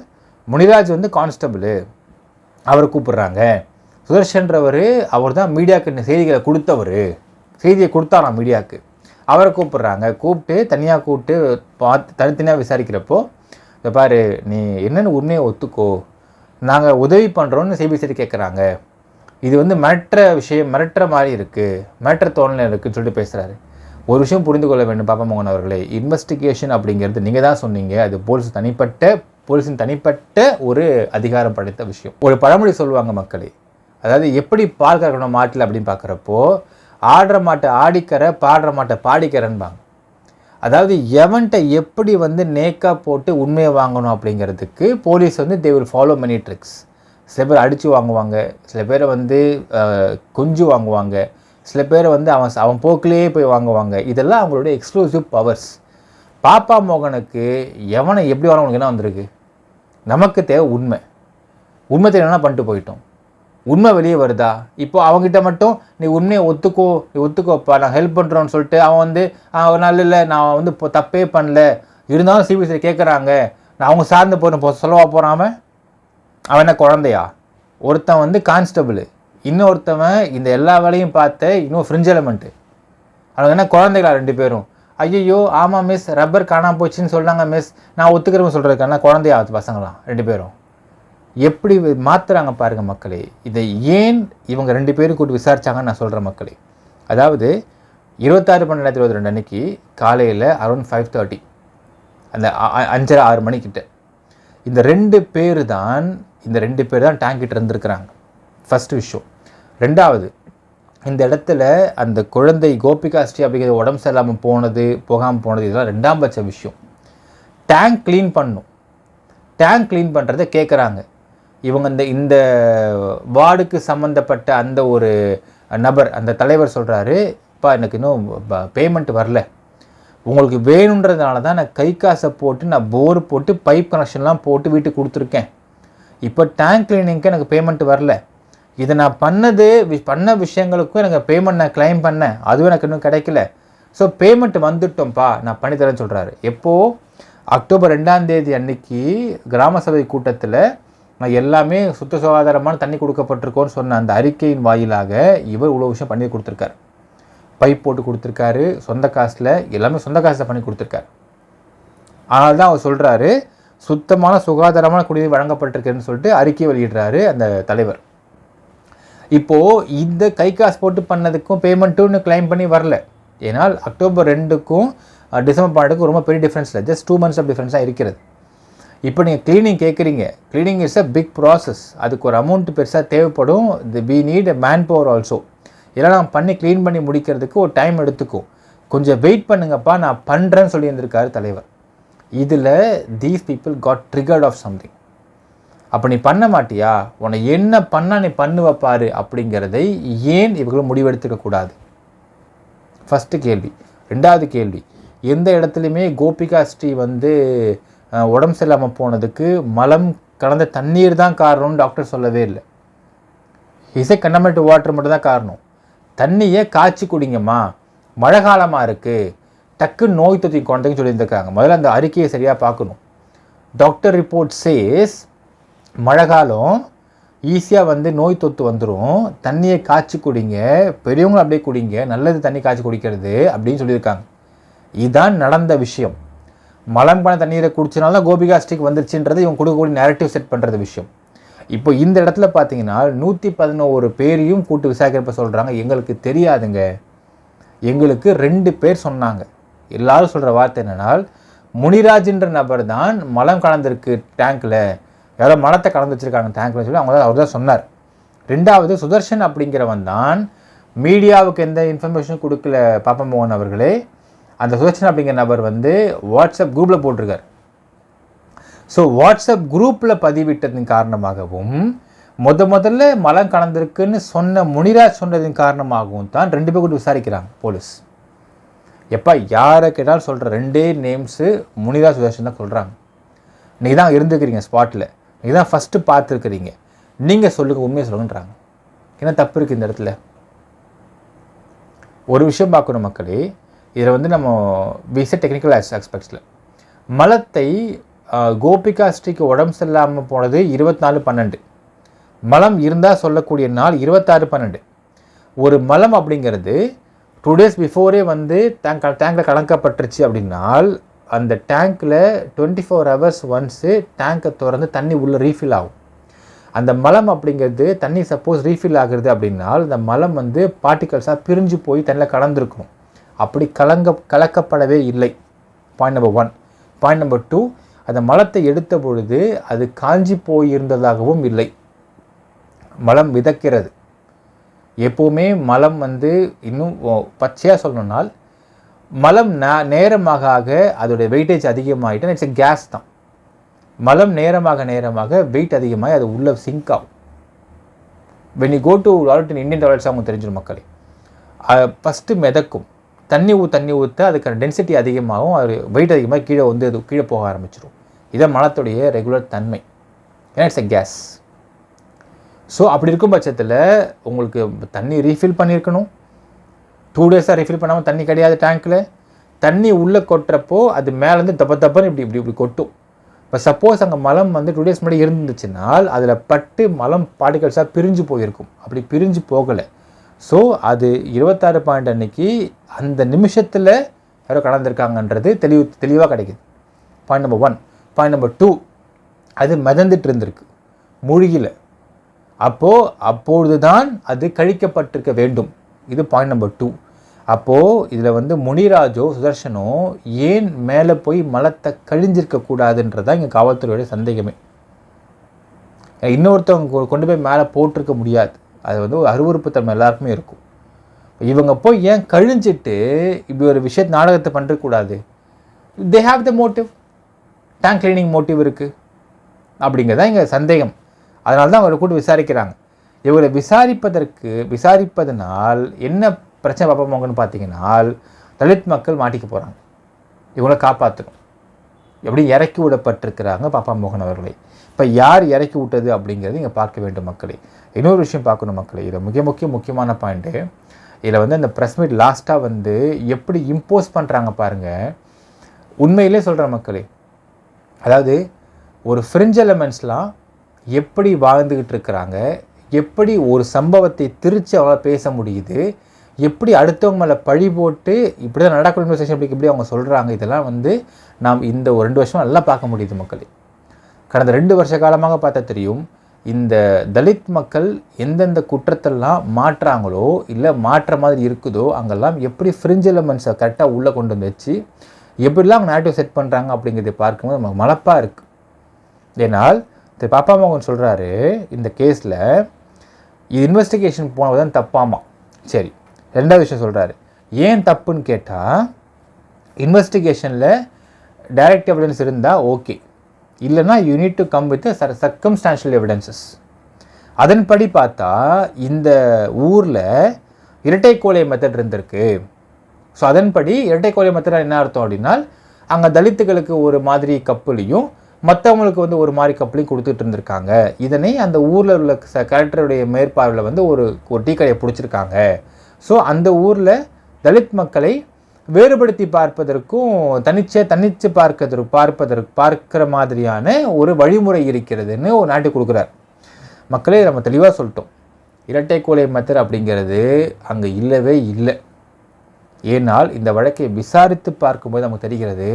முனிராஜ் வந்து கான்ஸ்டபிள், அவரை கூப்பிடுறாங்க. சுதர்ஷன்றவர் அவர் தான் மீடியாவுக்கு செய்திகளை கொடுத்தவர், செய்தியை கொடுத்தாராம் மீடியாவுக்கு. அவரை கூப்பிட்றாங்க. கூப்பிட்டு தனியாக கூப்பிட்டு தனித்தனியாக விசாரிக்கிறப்போ, இந்த பாரு நீ என்னென்னு உண்மையை ஒத்துக்கோ, நாங்கள் உதவி பண்ணுறோன்னு சிபிசிஐடி கேட்குறாங்க, இது வந்து மிரட்டுற மாதிரி இருக்குது, மிரட்டுற தோணலை இருக்குதுன்னு சொல்லிட்டு பேசுகிறாரு. ஒரு விஷயம் புரிந்து கொள்ள வேண்டும் பாப்பா மோகன் அவர்களே, இன்வெஸ்டிகேஷன் அப்படிங்கிறது நீங்கள் தான் சொன்னீங்க, அது போலீஸின் தனிப்பட்ட ஒரு அதிகாரம் படைத்த விஷயம். ஒரு பழமொழி சொல்லுவாங்க மக்களே, அதாவது எப்படி பால் கறக்கணும் மாட்டில் அப்படின்னு பார்க்குறப்போ, ஆடுற மாட்டை ஆடிக்கற, பாடுற மாட்டை பாடிக்கிறன்பாங்க. அதாவது எவன்ட்ட எப்படி வந்து நேக்காக போட்டு உண்மையை வாங்கணும் அப்படிங்கிறதுக்கு போலீஸ் வந்து they will follow many tricks. சில பேர் அடித்து வாங்குவாங்க, சில பேரை வந்து கொஞ்சம் வாங்குவாங்க, சில பேரை வந்து அவன் போக்கிலேயே போய் வாங்குவாங்க. இதெல்லாம் அவங்களுடைய எக்ஸ்க்ளூசிவ் பவர்ஸ். பாப்பா மோகனுக்கு எவனை எப்படி வாங்க என்ன வந்திருக்கு? நமக்கு தேவை உண்மை. உண்மை தேவைன்னா பண்ணிட்டு போயிட்டோம். உண்மை வெளியே வருதா? இப்போ அவங்ககிட்ட மட்டும் நீ உண்மையை ஒத்துக்கோப்பா, நான் ஹெல்ப் பண்ணுறோன்னு சொல்லிட்டு அவன் வந்து நல்ல இல்லை, நான் வந்து இப்போ தப்பே பண்ணல, இருந்தாலும் சிபிசிஐடி கேட்குறாங்க, நான் அவங்க சார்ந்து சொல்லவா போகிறான்? அவன் என்ன குழந்தையா? ஒருத்தன் வந்து கான்ஸ்டபிள், இன்னொருத்தவன் இந்த எல்லா வேலையும் பார்த்த இன்னும் ஃப்ரிஞ்ச் எலமெண்ட்டு. அவங்க என்ன குழந்தைகளா 2 பேரும்? ஐயோ ஆமாம் மிஸ், ரப்பர் காணாமல் போச்சுன்னு சொல்கிறாங்க மிஸ், நான் ஒத்துக்கிறவங்க சொல்கிறதுக்கான குழந்தையா பசங்களாம் 2 பேரும்? எப்படி மாற்றுறாங்க பாருங்கள் மக்களே. இதை ஏன் இவங்க 2 பேரும் கூட்டி விசாரித்தாங்கன்னு நான் சொல்கிறேன் மக்களே. அதாவது 26/12/2022 அன்னைக்கு காலையில் அரௌண்ட் 5:30, அந்த 5:30-6 மணிக்கிட்ட இந்த 2 பேர் தான் டேங்க் கிட்ட இருந்திருக்கிறாங்க. ஃபஸ்ட்டு விஷயம். 2வது, இந்த இடத்துல அந்த குழந்தை கோபிகா ஸ்ரீ அப்படிங்கிறது உடம்பு சரியில்லாமல் போகாமல் போனது இதெல்லாம் 2ஆம் பட்ச விஷயம். டேங்க் க்ளீன் பண்ணுறதை கேட்குறாங்க இவங்க. இந்த வார்டுக்கு சம்மந்தப்பட்ட அந்த ஒரு நபர், அந்த தலைவர் சொல்கிறாரு, இப்போ எனக்கு இன்னும் பேமெண்ட் வரல, உங்களுக்கு வேணுன்றதுனால தான் நான் கை காசை போட்டு நான் போர் போட்டு பைப் கனெக்ஷன்லாம் போட்டு வீட்டுக்கு கொடுத்துருக்கேன். இப்போ டேங்க் கிளீனிங்க்கு எனக்கு பேமெண்ட் வரல, இதை நான் பண்ண விஷயங்களுக்கும் எனக்கு பேமெண்ட் நான் கிளைம் பண்ணேன், அதுவும் எனக்கு இன்னும் கிடைக்கல. ஸோ பேமெண்ட் வந்துட்டோம்ப்பா, நான் பண்ணித்தரேன்னு சொல்கிறாரு. எப்போது? அக்டோபர் 2ஆம் தேதி அன்னைக்கு கிராம சபை கூட்டத்தில் நான் எல்லாமே சுத்த சுகாதாரமான தண்ணி கொடுக்கப்பட்டிருக்கோன்னு சொன்ன அந்த அறிக்கையின் வாயிலாக இவர் இவ்வளோ விஷயம் பண்ணி கொடுத்துருக்காரு. பைப் போட்டு கொடுத்துருக்காரு, சொந்த காசில், எல்லாமே சொந்த காசில் பண்ணி கொடுத்துருக்காரு. ஆனால் தான் அவர் சொல்கிறாரு சுத்தமான சுகாதாரமான குடிநீர் வழங்கப்பட்டிருக்குன்னு சொல்லிட்டு அறிக்கை வெளியிடுறாரு அந்த தலைவர். இப்போது இந்த கை காசு போட்டு பண்ணதுக்கும் பேமெண்ட்டுன்னு கிளைம் பண்ணி வரல. ஏன்னால் அக்டோபர் 2க்கும் டிசம்பர் 12க்கும் ரொம்ப பெரிய டிஃப்ரென்ஸ் இல்லை, ஜஸ்ட் 2 months ஆஃப் டிஃப்ரென்ஸாக இருக்கிறது. இப்போ நீங்கள் க்ளீனிங் கேட்குறீங்க, cleaning is a big process, அதுக்கு ஒரு அமௌண்ட் பெருசாக தேவைப்படும். We need a man power also. இதெல்லாம் நான் பண்ணி க்ளீன் பண்ணி முடிக்கிறதுக்கு ஒரு டைம் எடுத்துக்கும், கொஞ்சம் வெயிட் பண்ணுங்கப்பா, நான் பண்ணுறேன்னு சொல்லியிருந்திருக்காரு தலைவர். இதில் these people got triggered of something. அப்போ நீ பண்ண மாட்டியா, உன்னை என்ன பண்ணால் நீ பண்ணுவப்பாரு அப்படிங்கிறதை ஏன் இவர்களும் முடிவெடுத்துக்கக்கூடாது? ஃபஸ்ட்டு கேள்வி. 2வது கேள்வி, எந்த இடத்துலையுமே கோபிகா ஸ்ரீ வந்து உடம்பு சரியில்லாமல் போனதுக்கு மலம் கலந்த தண்ணீர் தான் காரணம்னு டாக்டர் சொல்லவே இல்லை. இசை கண்டமெண்ட் வாட்டர் மட்டும் தான் காரணம். தண்ணியை காய்ச்சி குடிங்கம்மா, மழை காலமாக இருக்குது, டக்கு நோய் தொற்றி கொண்டதுன்னு சொல்லியிருந்திருக்காங்க. முதல்ல அந்த அறிக்கையை சரியாக பார்க்கணும். டாக்டர் ரிப்போர்ட் சேஸ் மழை காலம் ஈஸியாக வந்து நோய் தொத்து வந்துடும், தண்ணியை காய்ச்சி குடிங்க, பெரியவங்களும் அப்படியே குடிங்க, நல்லது தண்ணி காய்ச்சி குடிக்கிறது அப்படின்னு சொல்லியிருக்காங்க. இதுதான் நடந்த விஷயம். மலம் பண்ண தண்ணீரை குடிச்சனால கோபிகா ஸ்ரீக்கு வந்துருச்சுன்றது இவங்க கொடுக்கக்கூடிய நேரட்டிவ் செட் பண்ணுறது விஷயம். இப்போ இந்த இடத்துல பார்த்தீங்கன்னா 111 பேரையும் கூட்டு விசாரிக்கிறப்ப சொல்கிறாங்க, எங்களுக்கு தெரியாதுங்க, எங்களுக்கு 2 பேர் சொன்னாங்க. எல்லாரும் சொல்கிற வார்த்தை என்னன்னா, முனிராஜ்ன்ற நபர் தான் மலம் கலந்துருக்கு டேங்க்கில், யாரோ மலத்தை கலந்து வச்சுருக்காங்க டேங்க்னு சொல்லி அவர் தான் சொன்னார். 2வது சுதர்ஷன் அப்படிங்கிறவன் தான் மீடியாவுக்கு எந்த இன்ஃபர்மேஷனும் கொடுக்கல பாப்பா மோகன் அவர்களே. அந்த சுதர்ஷன் அப்படிங்கிற நபர் வந்து வாட்ஸ்அப் குரூப்பில் போட்டிருக்கார். ஸோ வாட்ஸ்அப் குரூப்பில் பதிவிட்டதின் காரணமாகவும் முதல்ல மலம் கலந்திருக்குன்னு சொன்ன முனிராஜ் சொன்னதின் காரணமாகவும் தான் 2 பேர் கூட விசாரிக்கிறாங்க போலீஸ். எப்போ யாரை கேட்டாலும் சொல்கிற 2 நேம்ஸு முனிதா சுதர்ஷன் தான் சொல்கிறாங்க. நீங்கள் தான் இருந்துக்கிறீங்க ஸ்பாட்டில், நீங்கள் தான் ஃபஸ்ட்டு பார்த்துருக்குறீங்க, நீங்கள் சொல்லுங்கள், உண்மையை சொல்லுங்கன்றாங்க. என்ன தப்பு இருக்குது இந்த இடத்துல? ஒரு விஷயம் பார்க்கணும் மக்களே, இதில் வந்து நம்ம விச டெக்னிக்கல் ஆஸ்பெக்ட்ஸில் மலத்தை கோபிகா ஸ்ரீக்கு உடம்பு சரியில்லாமல் போனது 24/12, மலம் இருந்தால் சொல்லக்கூடிய நாள் 26/12. ஒரு மலம் அப்படிங்கிறது 2 days பிஃபோரே வந்து டேங்கில் கலக்கப்பட்டுருச்சு அப்படின்னால் அந்த டேங்க்கில் 24 hours ஒன்ஸு டேங்கை திறந்து தண்ணி உள்ளே ரீஃபில் ஆகும். அந்த மலம் அப்படிங்கிறது தண்ணி சப்போஸ் ரீஃபில் ஆகுறது அப்படின்னால் அந்த மலம் வந்து பார்ட்டிகல்ஸாக பிரிஞ்சு போய் தண்ணியில் கலந்துருக்கணும். அப்படி கலக்கப்படவே இல்லை. Point number 1. பாயிண்ட் நம்பர் 2, அந்த மலத்தை எடுத்த பொழுது அது காஞ்சி போயிருந்ததாகவும் இல்லை. மலம் விதக்கிறது. எப்போவுமே மலம் வந்து இன்னும் பச்சையாக சொல்லணும்னால் மலம் நேரமாக அதோடைய வெயிட்டேஜ் அதிகமாகிட்டு இட்ஸ் எ கேஸ் தான். மலம் நேரமாக வெயிட் அதிகமாகி அது உள்ளே சிங்க் ஆகும். when you go to toilet in Indian toilets அவங்க தெரிஞ்சிடும் மக்களே, ஃபஸ்ட்டு மிதக்கும், தண்ணி ஊற்ற அதுக்கான டென்சிட்டி அதிகமாகும், அது வெயிட் அதிகமாக கீழே வந்து அது கீழே போக ஆரம்பிச்சிடும். இதை மலத்துடைய ரெகுலர் தன்மை. ஏன்னா இட்ஸ் எ கேஸ். ஸோ அப்படி இருக்கும் பட்சத்தில் உங்களுக்கு தண்ணி ரீஃபில் பண்ணியிருக்கணும். 2 days ரீஃபில் பண்ணாமல் தண்ணி கிடையாது டேங்க்கில். தண்ணி உள்ளே கொட்டுறப்போ அது மேலேருந்து தப்பன்னு இப்படி கொட்டும். இப்போ சப்போஸ் அங்கே மலம் வந்து 2 days முன்னாடி இருந்துச்சுனால் அதில் பட்டு மலம் பார்ட்டிகல்ஸாக பிரிஞ்சு போயிருக்கும். அப்படி பிரிஞ்சு போகலை. ஸோ அது 26 அன்னைக்கு அந்த நிமிஷத்தில் யாரோ கலந்துருக்காங்கன்றது தெளிவாக கிடைக்குது. Point number 1. பாயிண்ட் நம்பர் 2, அது மிதந்துட்டு இருந்திருக்கு, மூழ்கில. அப்பொழுது தான் அது கழிக்கப்பட்டிருக்க வேண்டும். இது பாயிண்ட் நம்பர் 2. அப்போது இதில் வந்து முனிராஜோ சுதர்ஷனோ ஏன் மேலே போய் மலத்தை கழிஞ்சிருக்கக்கூடாதுன்றதான் இங்கே காவல்துறையோட சந்தேகமே. இன்னொருத்தவங்க கொண்டு போய் மேலே போட்டிருக்க முடியாது. அது வந்து ஒரு அருவருப்புத்தன்மை எல்லாருக்குமே இருக்கும். இவங்க போய் ஏன் கழிஞ்சிட்டு இப்படி ஒரு நாடகத்தை பண்ணிருக்கூடாது? They have the motive, tank cleaning motive இருக்குது அப்படிங்கிறதான் இங்கே சந்தேகம். அதனால தான் அவரை கூட்டு விசாரிக்கிறாங்க. இவரை விசாரிப்பதனால் என்ன பிரச்சனை பார்ப்போங்கன்னு பார்த்தீங்கன்னா, தலித் மக்கள் மாட்டிக்க போகிறாங்க. இவங்களை காப்பாற்றணும். எப்படி இறக்கி விடப்பட்டிருக்கிறாங்க பாப்பா மோகன் அவர்களை. இப்போ யார் இறக்கி விட்டது அப்படிங்கிறது இங்கே பார்க்க வேண்டும் மக்களே. இன்னொரு விஷயம் பார்க்கணும் மக்களே, இதில் முக்கியமான பாயிண்ட்டு, இதில் வந்து அந்த ப்ரெஸ் மீட் லாஸ்ட்டாக வந்து எப்படி இம்போஸ் பண்ணுறாங்க பாருங்கள். உண்மையிலே சொல்கிற மக்களே, அதாவது ஒரு ஃப்ரிஞ்ச் எலமெண்ட்ஸ்லாம் எப்படி வாழ்ந்துக்கிட்டு இருக்கிறாங்க, எப்படி ஒரு சம்பவத்தை திரிச்சு அவங்களால் பேச முடியுது, எப்படி அடுத்தவங்க மேலே பழி போட்டு இப்படி தான் நடக்கணும் இன்வெஸ்டிகேஷன் எப்படி அவங்க சொல்கிறாங்க. இதெல்லாம் வந்து நாம் இந்த ஒரு 2 வருஷம் நல்லா பார்க்க முடியுது மக்களே. கடந்த 2 வருஷ காலமாக பார்த்தா தெரியும், இந்த தலித் மக்கள் எந்தெந்த குற்றத்தெல்லாம் மாற்றுறாங்களோ இல்லை மாற்ற மாதிரி இருக்குதோ அங்கெல்லாம் எப்படி ஃப்ரிஞ்ச் எலமெண்ட்ஸை கரெக்டாக உள்ளே கொண்டு வந்து வச்சு எப்படிலாம் அவங்க நேட்டிவ் செட் பண்ணுறாங்க அப்படிங்கிறத பார்க்கும்போது நமக்கு மலப்பாக இருக்குது. ஏன்னால் திரு பாப்பா மோகன் சொல்கிறாரு, இந்த கேஸில் இன்வெஸ்டிகேஷன் போனது தான் தப்பாமா. சரி, 2வது விஷயம் சொல்கிறாரு, ஏன் தப்புன்னு கேட்டால் இன்வெஸ்டிகேஷனில் டைரக்ட் எவிடன்ஸ் இருந்தால் ஓகே, இல்லைனா you need to come with circumstantial evidences. அதன்படி பார்த்தா இந்த ஊரில் இரட்டைக்கோலை மெத்தட் இருந்திருக்கு. ஸோ அதன்படி இரட்டைக்கோலை மெத்தட் என்ன அர்த்தம் அப்படின்னா, அங்கே தலித்துகளுக்கு ஒரு மாதிரி கப்புலையும் மற்றவங்களுக்கு வந்து ஒரு மாதிரி கப்பலையும் கொடுத்துட்டு இருந்திருக்காங்க. இதனை அந்த ஊரில் உள்ள கலெக்டருடைய மேற்பார்வையில் வந்து ஒரு டீ கடையை பிடிச்சிருக்காங்க. ஸோ அந்த ஊரில் தலித் மக்களை வேறுபடுத்தி பார்ப்பதற்கும் தனிச்சு பார்க்கிற மாதிரியான ஒரு வழிமுறை இருக்கிறதுன்னு ஒரு நாட்டு கொடுக்குறார். மக்களே, நம்ம தெளிவாக சொல்லிட்டோம், இரட்டைக்கோலை மெத்தட் அப்படிங்கிறது அங்கே இல்லவே இல்லை. ஏனால் இந்த வழக்கை விசாரித்து பார்க்கும்போது நமக்கு தெரிகிறது,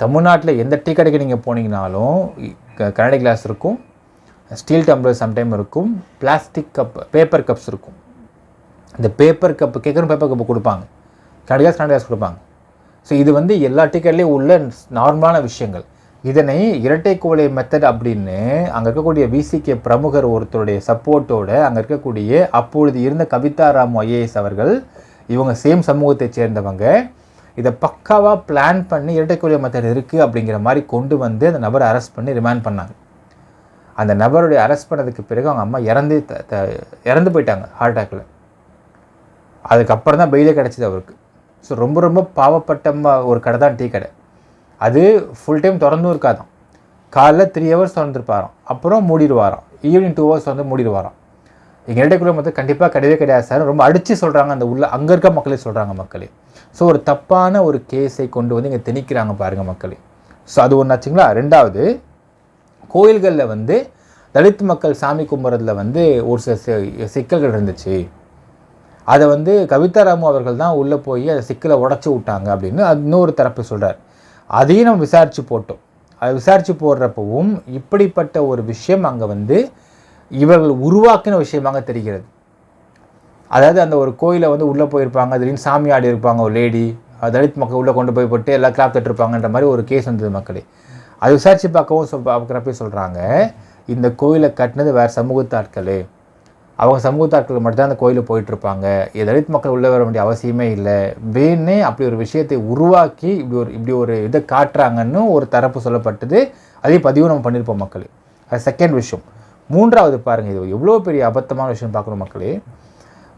தமிழ்நாட்டில் எந்த டீ கடைக்கு நீங்கள் போனீங்கனாலும் கண்ணாடி கிளாஸ் இருக்கும், ஸ்டீல் டம்ளர் சம்டைம் இருக்கும், பிளாஸ்டிக் கப் பேப்பர் கப்ஸ் இருக்கும். இந்த பேப்பர் கப்பு கேட்குற பேப்பர் கப்பு கொடுப்பாங்க, கண்ணாடி கிளாஸ் கொடுப்பாங்க. ஸோ இது வந்து எல்லா டீ கடையிலையும் உள்ள நார்மலான விஷயங்கள். இதனை இரட்டைக்கோலை மெத்தட் அப்படின்னு அங்கே இருக்கக்கூடிய விசிகே பிரமுகர் ஒருத்தருடைய சப்போர்ட்டோட அங்கே இருக்கக்கூடிய அப்பொழுது இருந்த கவிதா ராமு ஐஏஎஸ் அவர்கள், இவங்க சேம் சமூகத்தை சேர்ந்தவங்க, இதை பக்காவாக பிளான் பண்ணி இரட்டைக்கோலை மெத்தட் இருக்குது அப்படிங்கிற மாதிரி கொண்டு வந்து அந்த நபரை அரெஸ்ட் பண்ணி ரிமாண்ட் பண்ணாங்க. அந்த நபருடைய அரெஸ்ட் பண்ணதுக்கு பிறகு அவங்க அம்மா இறந்து போயிட்டாங்க ஹார்ட் அட்டாக்கில். அதுக்கப்புறம் தான் பெயிலே கிடச்சிது அவருக்கு. ஸோ ரொம்ப ரொம்ப பாவப்பட்ட ஒரு கடை தான் டீ கடை. அது ஃபுல் டைம் திறந்தும் இருக்காதான். காலைல 3 hours திறந்துருப்பாராம், அப்புறம் மூடிடுவாராம். ஈவினிங் 2 hours வந்து மூடிடுவாராம். எங்கள் இரட்டைக்குள்ள மொத்தம் கண்டிப்பாக கிடையவே கிடையாது சார், ரொம்ப அடித்து சொல்கிறாங்க அந்த அங்கே இருக்க மக்களே சொல்கிறாங்க மக்களே. ஸோ ஒரு தப்பான ஒரு கேஸை கொண்டு வந்து இங்கே திணிக்கிறாங்க பாருங்கள் மக்களே. ஸோ அது ஒன்று ஆச்சுங்களா. ரெண்டாவது, கோயில்களில் வந்து தலித் மக்கள் சாமி கும்பிட்றதுல வந்து ஒரு சில சிக்கல்கள் இருந்துச்சு. அதை வந்து கவிதாராமு அவர்கள் தான் உள்ளே போய் அதை சிக்கலை உடச்சி விட்டாங்க அப்படின்னு அது இன்னொரு தரப்பு சொல்கிறார். அதையும் நம்ம விசாரித்து போட்டோம். அதை விசாரித்து போடுறப்பவும் இப்படிப்பட்ட ஒரு விஷயம் அங்கே வந்து இவர்கள் உருவாக்கின விஷயமாக தெரிகிறது. அதாவது அந்த ஒரு கோயிலை வந்து உள்ளே போயிருப்பாங்க, திடீர்னு சாமி ஆடி இருப்பாங்க ஒரு லேடி, தலித் மக்கள் உள்ளே கொண்டு போட்டு எல்லாம் கிளாப் தட்டுருப்பாங்கன்ற மாதிரி ஒரு கேஸ் வந்தது மக்களே. அது விசாரித்து பார்க்குறப்ப சொல்கிறாங்க, இந்த கோயிலை கட்டினது வேறு சமூகத்து ஆட்கள், அவங்க சமூகத்து ஆட்கள் மட்டும்தான் அந்த கோயிலில் போயிட்டுருப்பாங்க, தலித் மக்கள் உள்ளே வர வேண்டிய அவசியமே இல்லை, வேணே அப்படி ஒரு விஷயத்தை உருவாக்கி இப்படி ஒரு இதை காட்டுறாங்கன்னு ஒரு தரப்பு சொல்லப்பட்டது. அதே பதிவு நம்ம பண்ணியிருப்போம் மக்களே. அது செகண்ட் விஷயம். மூன்றாவது பாருங்கள், இது எவ்வளோ பெரிய அபத்தமான விஷயம் பார்க்கணும் மக்களே.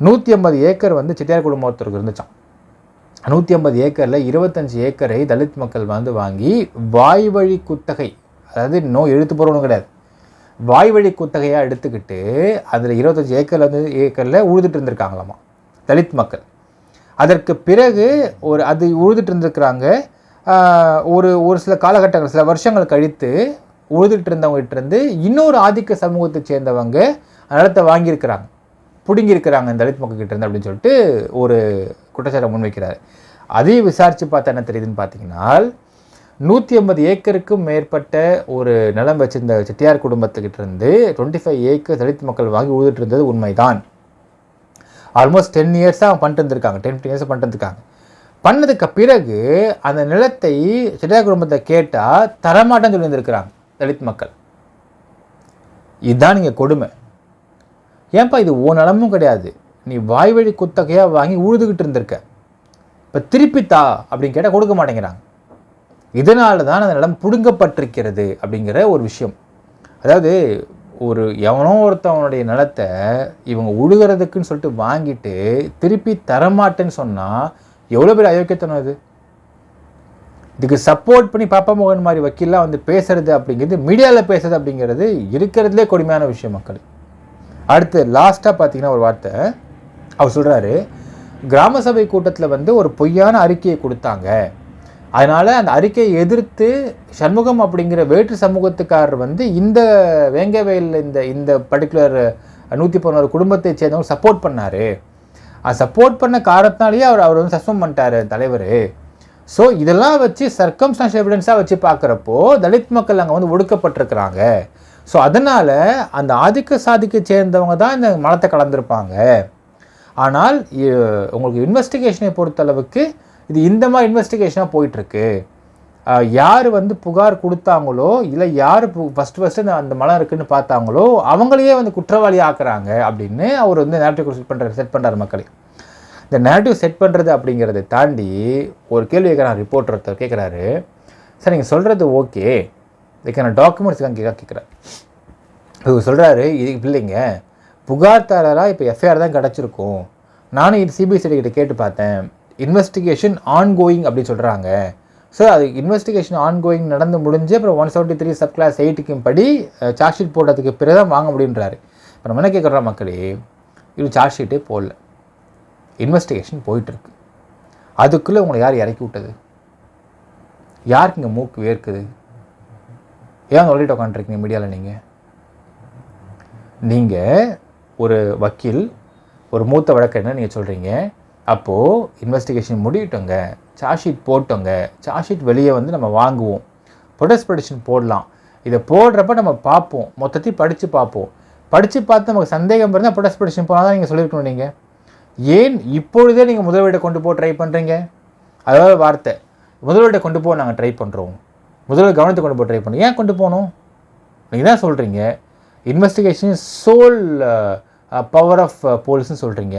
150 ஏக்கர் வந்து செட்டியார் குடும்பத்திற்கு இருந்துச்சான். 150 ஏக்கரில் 25 ஏக்கரை தலித் மக்கள் வந்து வாங்கி வாய் வழி குத்தகை, அதாவது எழுத்து போகிறவனும் கிடையாது, வாய் வழி குத்தகையாக எடுத்துக்கிட்டு அதில் 25 ஏக்கரில் உழுதுட்டு இருந்திருக்காங்களாமா தலித் மக்கள். அதற்கு பிறகு அது உழுதுட்டு இருந்திருக்கிறாங்க. ஒரு சில காலகட்டங்கள், சில வருஷங்கள் கழித்து உழுதுட்டு இருந்தவங்ககிட்ட இருந்து இன்னொரு ஆதிக்க சமூகத்தை சேர்ந்தவங்க நிலத்தை வாங்கியிருக்கிறாங்க, பிடுங்கியிருக்கிறாங்க இந்த தலித் மக்கள் கிட்ட இருந்து அப்படின்னு சொல்லிட்டு ஒரு குற்றச்சாட்டை முன்வைக்கிறார். அதையும் விசாரித்து பார்த்தா என்ன தெரியுதுன்னு பார்த்தீங்கன்னா, 150 ஏக்கருக்கும் மேற்பட்ட ஒரு நிலம் வச்சிருந்த செட்டியார் குடும்பத்துக்கிட்ட இருந்து 25 ஏக்கர் தலித் மக்கள் வாங்கி ஊதிட்டு இருந்தது உண்மைதான். ஆல்மோஸ்ட் 10 இயர்ஸாக அவங்க பண்ணிட்டு இருந்திருக்காங்க, 10 இயர்ஸாக பண்ணிட்டு இருந்திருக்காங்க. பண்ணதுக்கு பிறகு அந்த நிலத்தை செட்டியார் குடும்பத்தை கேட்டால் தரமாட்டேன்னு சொல்லியிருந்திருக்கிறாங்க தலித் மக்கள். இதுதான் நீங்கள் கொடுமை. ஏன்பா இது ஓ நிலமும் கிடையாது, நீ வாய் வழி குத்தகையாக வாங்கி உழுதுகிட்டு இருந்திருக்க, இப்போ திருப்பித்தா அப்படின்னு கேட்டால் கொடுக்க மாட்டேங்கிறாங்க. இதனால தான் அந்த நிலம் பிடுங்கப்பட்டிருக்கிறது அப்படிங்கிற ஒரு விஷயம். அதாவது எவனோ ஒருத்தவனுடைய நிலத்தை இவங்க உழுகிறதுக்குன்னு சொல்லிட்டு வாங்கிட்டு திருப்பி தரமாட்டேன்னு சொன்னால் எவ்வளோ பேர் அயோக்கியத்தனம் அது. இதுக்கு சப்போர்ட் பண்ணி பாப்பா மோகன் மாதிரி வக்கீல்லாம் வந்து பேசுறது அப்படிங்கிறது, மீடியாவில் பேசுறது அப்படிங்கிறது இருக்கிறதுலே கொடுமையான விஷயம் மக்கள். அடுத்து லாஸ்ட்டாக பார்த்தீங்கன்னா ஒரு வார்த்தை அவர் சொல்கிறாரு, கிராம சபை கூட்டத்தில் வந்து ஒரு பொய்யான அறிக்கையை கொடுத்தாங்க, அதனால் அந்த அறிக்கையை எதிர்த்து சண்முகம் அப்படிங்கிற வேற்று சமூகத்துக்காரர் வந்து இந்த வேங்கவேலில் இந்த பர்டிகுலர் 111 குடும்பத்தை சேர்ந்தவங்க சப்போர்ட் பண்ணார், அது சப்போர்ட் பண்ண காரணத்தினாலேயே அவர் வந்து சஸ்பெண்ட் பண்ணிட்டார் தலைவர். ஸோ இதெல்லாம் வச்சு சர்க்கம்ஸ்டான்ஷியல் எவிடன்ஸாக வச்சு பார்க்குறப்போ தலித் மக்கள் அங்கே வந்து ஒடுக்கப்பட்டிருக்கிறாங்க. ஸோ அதனால் அந்த ஆதிக்க சாதிக்கை சேர்ந்தவங்க தான் இந்த மலத்தை கலந்துருப்பாங்க. ஆனால் உங்களுக்கு இன்வெஸ்டிகேஷனை பொறுத்தளவுக்கு இது இந்த மாதிரி இன்வெஸ்டிகேஷனாக போயிட்டுருக்கு. யார் வந்து புகார் கொடுத்தாங்களோ இல்லை யார் ஃபஸ்ட்டு அந்த மலம் இருக்குதுன்னு பார்த்தாங்களோ அவங்களையே வந்து குற்றவாளி ஆக்குறாங்க அப்படின்னு அவர் வந்து நேரட்டிவ் செட் பண்ணுறாரு மக்களே. இந்த நேரட்டிவ் செட் பண்ணுறது அப்படிங்கிறத தாண்டி ஒரு கேள்வி கேட்குறாரு, ரிப்போர்ட்டர் ஒருத்தர் கேட்குறாரு, சார் நீங்கள் சொல்கிறது ஓகே, இதுக்கான டாக்குமெண்ட்ஸ் கேட்குறாரு. இவர் சொல்கிறாரு, இது இல்லைங்க, புகார்தாரராக இப்போ எஃப்ஐஆர் தான் கிடச்சிருக்கும், நானும் இது சிபிசிஐடி கிட்ட கேட்டு பார்த்தேன், இன்வெஸ்டிகேஷன் ஆன்கோயிங் அப்படின்னு சொல்கிறாங்க. ஸோ அது இன்வெஸ்டிகேஷன் ஆன்கோயிங் நடந்து முடிஞ்சு அப்புறம் 173 சப்கிளாஸ் 8க்கும் படி சார்ஜ் ஷீட் போடுறதுக்கு பிறகு தான் வாங்க முடியுன்றாரு. இப்போ நம்ம என்ன கேட்குறோம் மக்களே, இது சார்ஜ் ஷீட்டே போடல, இன்வெஸ்டிகேஷன் போயிட்டுருக்கு, அதுக்குள்ளே உங்களை யார் இறக்கி விட்டது? யாருக்கு இங்கே மூக்கு வேர்க்குது? ஏன் சொல்லிட்டு உட்காந்துருக்கீங்க மீடியாவில்? நீங்கள் ஒரு வக்கீல், ஒரு மூத்த வழக்கறிஞர் நீங்கள் சொல்கிறீங்க, அப்போது இன்வெஸ்டிகேஷன் முடியட்டோங்க, சார்ஜ் ஷீட் போட்டோங்க, சார்ஜ் ஷீட் வெளியே வந்து நம்ம வாங்குவோம், ப்ரொடெஸ்ட் பெட்டிஷன் போடலாம், இதை போடுறப்ப நம்ம பார்ப்போம், மொத்தத்தையும் படித்து பார்ப்போம், படித்து பார்த்து நமக்கு சந்தேகம் இருந்தால் ப்ரொடெஸ்ட் பெட்டிஷன் போனால் தான் நீங்கள் சொல்லியிருக்கணும். நீங்கள் ஏன் இப்பொழுதே நீங்கள் முதல்வீட்டை கொண்டு போக ட்ரை பண்ணுறீங்க? அதாவது வார்த்தை, முதல்வீட்டை கொண்டு போக நாங்கள் ட்ரை பண்ணுறோம், முதல்வர் கவனத்தை கொண்டு போக ட்ரை பண்ணுறோம். ஏன் கொண்டு போகணும்? நீங்கள் தான் சொல்கிறீங்க இன்வெஸ்டிகேஷன் சோல் பவர் ஆஃப் போலீஸ்ன்னு சொல்கிறீங்க,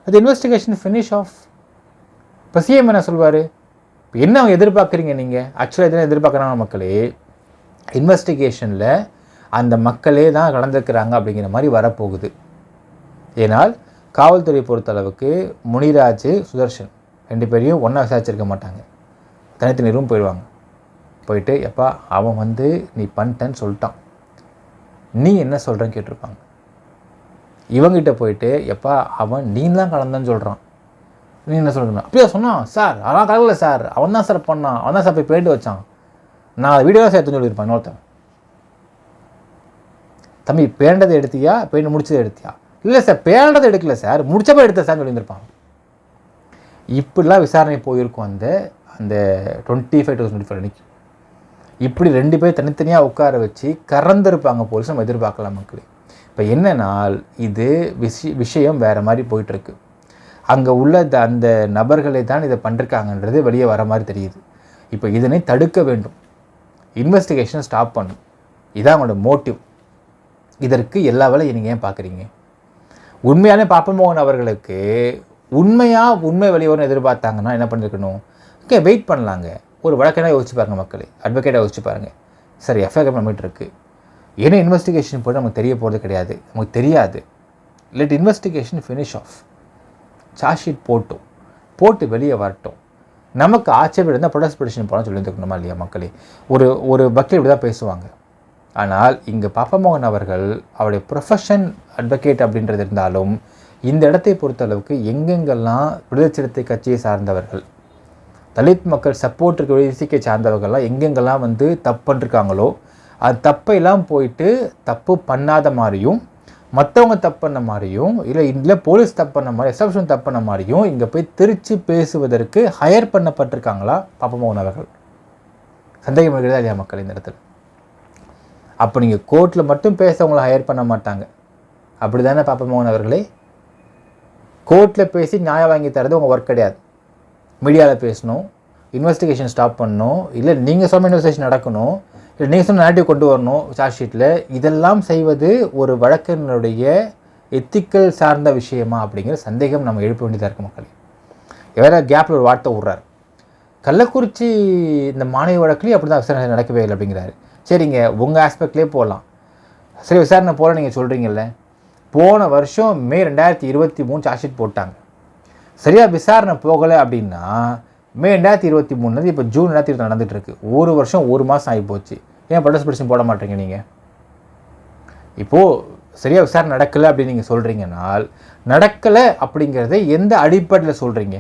அது இன்வெஸ்டிகேஷன் ஃபினிஷ் ஆஃப். இப்போ சிஎம் என்ன சொல்வார்? இப்போ என்ன அவங்க எதிர்பார்க்குறீங்க நீங்கள்? ஆக்சுவலாக எதுனா எதிர்பார்க்குறாங்க மக்களே, இன்வெஸ்டிகேஷனில் அந்த மக்களே தான் கலந்துருக்கிறாங்க அப்படிங்கிற மாதிரி வரப்போகுது. ஏன்னால் காவல்துறை பொறுத்தளவுக்கு முனிராஜ், சுதர்ஷன் 2 பேரையும் ஒன்றா விசாரிச்சிருக்க மாட்டாங்க. தனித்தனி ரூம் போயிடுவாங்க. போயிட்டு எப்பா அவன் வந்து நீ பண்ணிட்டேன்னு சொல்லிட்டான், நீ என்ன சொல்கிறேன்னு கேட்டிருப்பாங்க. இவங்கிட்ட போயிட்டு எப்பா அவன் நீ தான் கலந்தான்னு சொல்கிறான், நீ என்ன சொல்கிறேன்? அப்படியே சொன்னான் சார், அதெல்லாம் கலக்கல சார், அவன் தான் சார் பண்ணான், அவன் தான் சார் போய் பெயிண்ட் வச்சான், நான் வீடியோ தான் சேர்த்துன்னு சொல்லியிருப்பான் இன்னொருத்தன். தம்பி பேண்டதை எடுத்தியா, பெயிண்ட் முடிச்சதை எடுத்தியா? இல்லை சார் பேண்டதை எடுக்கல சார், முடிச்சப்போ எடுத்த சார்னு சொல்லியிருப்பான். இப்படிலாம் விசாரணை போயிருக்கும் அந்த அந்த 25/2024 அன்னைக்கு. இப்படி 2 பேர் தனித்தனியாக உட்கார வச்சு கறந்துருப்பாங்க போலீஸ், நம்ம எதிர்பார்க்கலாம் மக்களே. இப்போ என்னன்னால் இது விஷயம் வேறு மாதிரி போயிட்டுருக்கு. அங்கே உள்ள அந்த நபர்களை தான் இதை பண்ணிருக்காங்கன்றது வெளியே வர மாதிரி தெரியுது. இப்போ இதனை தடுக்க வேண்டும், இன்வெஸ்டிகேஷனை ஸ்டாப் பண்ணும், இதான் அவங்களோட மோட்டிவ். இதற்கு எல்லா வேலையும் நீங்கள் ஏன் பார்க்குறீங்க? உண்மையான பாப்பமோகன் அவர்களுக்கு உண்மை வெளிவரும் எதிர்பார்த்தாங்கன்னா என்ன பண்ணியிருக்கணும்? ஓகே வெயிட் பண்ணலாங்க, ஒரு வழக்கெல்லாம் யோசிச்சு பாருங்கள் மக்களே, அட்வொகேட்டாக யோசிச்சு பாருங்கள். சரி எஃப்ஐஆர் நம்மகிட்ட இருக்குது, ஏன்னா இன்வெஸ்டிகேஷன் போய்ட்டு நமக்கு தெரிய போகிறது கிடையாது, நமக்கு தெரியாது. Let investigation finish off, charge sheet போட்டு வெளியே வரட்டும். நமக்கு ஆட்சேபம் இருந்தால் ப்ரொடெஸ்ட் பெட்டிஷன் போனால் சொல்லியிருந்துக்கணுமா இல்லையா மக்களே? ஒரு வக்கீல் இப்படி தான் பேசுவாங்க. ஆனால் இங்கே பாப்பமோகன் அவர்கள் அவருடைய ப்ரொஃபஷன் அட்வொகேட் அப்படின்றது இருந்தாலும் இந்த இடத்தை பொறுத்தளவுக்கு எங்கெங்கெல்லாம் விடுதலை சிறுத்தை கட்சியை சார்ந்தவர்கள், தலித் மக்கள் சப்போர்ட் இருக்க விசிக்கை சார்ந்தவர்கள்லாம் எங்கெங்கெல்லாம் வந்து தப்பு பண்ணிருக்காங்களோ அது தப்பையெல்லாம் போயிட்டு தப்பு பண்ணாத மாதிரியும், மற்றவங்க தப்பு பண்ண மாதிரியும், இல்லை போலீஸ் தப்பு பண்ண மாதிரி, எஸ்டாப்ளிஷ்மெண்ட் தப்பு பண்ண மாதிரியும் இங்கே போய் திருச்சி பேசுவதற்கு ஹையர் பண்ணப்பட்டிருக்காங்களா பாப்பமோகன் அவர்கள்? சந்தேகம் இருக்கிறதா இல்லையா மக்கள் இந்த இடத்துல? அப்போ நீங்கள் கோர்ட்டில் மட்டும் பேசவங்களை ஹையர் பண்ண மாட்டாங்க, அப்படி தானே பாப்பமோகன் அவர்களே? கோர்ட்டில் பேசி நியாயம் வாங்கி தரது உங்கள் ஒர்க் கிடையாது. மீடியாவில் பேசணும், இன்வெஸ்டிகேஷன் ஸ்டாப் பண்ணணும், இல்லை நீங்கள் சொன்ன இன்வெஸ்டிகேஷன் நடக்கணும், இல்லை நீங்கள் சொன்ன நேட்டிவ் கொண்டு வரணும் சார்ஜ் ஷீட்டில். இதெல்லாம் செய்வது ஒரு வழக்கறிஞருடைய எத்திக்கல் சார்ந்த விஷயமா அப்படிங்கிற சந்தேகம் நம்ம எழுப்ப வேண்டியதாக இருக்குது மக்களே. வேறு கேப்பில் ஒரு வார்த்தை விட்றாரு, கள்ளக்குறிச்சி இந்த மாணவி வழக்குலேயும் அப்படி தான் விசாரணை நடக்கவே இல்லை அப்படிங்கிறாரு. சரிங்க, உங்கள் ஆஸ்பெக்ட்லேயே போகலாம், சரி விசாரணை போல நீங்கள் சொல்கிறீங்கல்ல, போன வருஷம் மே 2023 சார்ஜ் ஷீட் போட்டாங்க, சரியாக விசாரணை போகலை அப்படின்னா மே 2023 இப்போ ஜூன் 2020 நடந்துகிட்ருக்கு, ஒரு வருஷம் 1 மாதம் ஆகி போச்சு. ஏன் ப்ரொடெஸ்ட் பெட்டிஷன் போட மாட்டீங்க நீங்கள்? இப்போது சரியாக விசாரணை நடக்கலை அப்படின்னு நீங்கள் சொல்கிறீங்கனால், நடக்கலை அப்படிங்கிறத எந்த அடிப்படையில் சொல்கிறீங்க?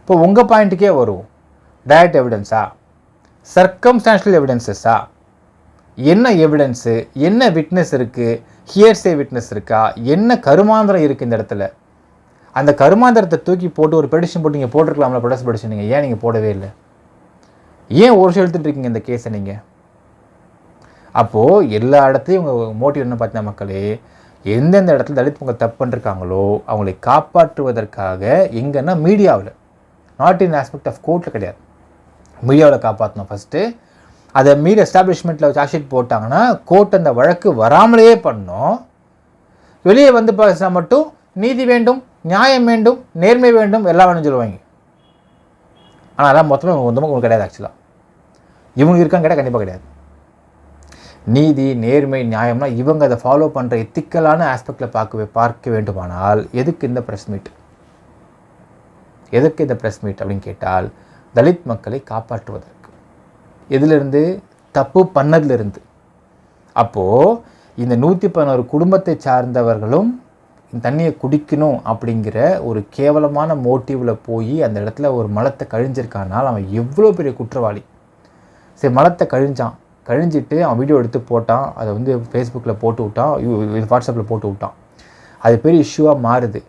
இப்போ உங்கள் பாயிண்ட்டுக்கே வரும், டைரக்ட் எவிடன்ஸா, சர்க்கம்ஸ்டான்ஷியல் எவிடன்ஸஸா, என்ன எவிடன்ஸு, என்ன விட்னஸ் இருக்குது, ஹியர்சே விட்னஸ் இருக்கா, என்ன கருமாந்திரம் இருக்குது இந்த இடத்துல? அந்த கருமாந்திரத்தை தூக்கி போட்டு ஒரு பெடிஷன் போட்டு நீங்கள் போட்டிருக்கலாம்ல ப்ரொடெஸ்ட் பெடிஷன், நீங்கள் ஏன் நீங்கள் போடவே இல்லை? ஏன் ஒரு வருஷம் எடுத்துகிட்டு இருக்கீங்க இந்த கேஸை நீங்கள்? அப்போது எல்லா இடத்துலையும் உங்கள் மோட்டிவ் என்ன பார்த்தீங்கன்னா மக்களே, எந்தெந்த இடத்துல தலித் மக்கள் தப்பு பண்ணிருக்காங்களோ அவங்களை காப்பாற்றுவதற்காக எங்கன்னா மீடியாவில், நாட் இன் ஆஸ்பெக்ட் ஆஃப் கோர்ட்டில் கிடையாது, மீடியாவில் காப்பாற்றணும் ஃபஸ்ட்டு. அதை மீறி எஸ்டாப்ளிஷ்மெண்ட்டில் சார்ஜ் ஷீட் போட்டாங்கன்னா கோர்ட் அந்த வழக்கு வராமலேயே பண்ணோம். வெளியே வந்து பேசினா மட்டும் நீதி வேண்டும், நியாயம் வேண்டும், நேர்மை வேண்டும், எல்லாம் வேணும்னு சொல்லுவாங்க. ஆனால் அதான் மொத்தமாக உங்களுக்கு கிடையாது. ஆக்சுவலாக இவங்க இருக்காங்க கேட்டால் கண்டிப்பாக கிடையாது. நீதி, நேர்மை, நியாயம்னா இவங்க அதை ஃபாலோ பண்ணுற எத்திக்கலான ஆஸ்பெக்டில் பார்க்க வேண்டுமானால் எதுக்கு இந்த ப்ரெஸ் மீட்? எதற்கு இந்த ப்ரெஸ் மீட் அப்படின்னு கேட்டால், தலித் மக்களை காப்பாற்றுவதற்கு. எதிலிருந்து? தப்பு பண்ணதிலிருந்து. அப்போது இந்த 111 குடும்பத்தை சார்ந்தவர்களும் தண்ணியை குடிக்கணும் அப்படிங்கிற ஒரு கேவலமான மோட்டிவில் போய் அந்த இடத்துல ஒரு மலத்தை கழிஞ்சிருக்கானால் அவன் எவ்வளோ பெரிய குற்றவாளி. சரி, மலத்தை கழிஞ்சிட்டு அவன் வீடியோ எடுத்து போட்டான், அதை வந்து ஃபேஸ்புக்கில் போட்டு விட்டான், வாட்ஸ்அப்பில் போட்டு விட்டான், அது பெரிய இஷ்யூவாக மாறுது.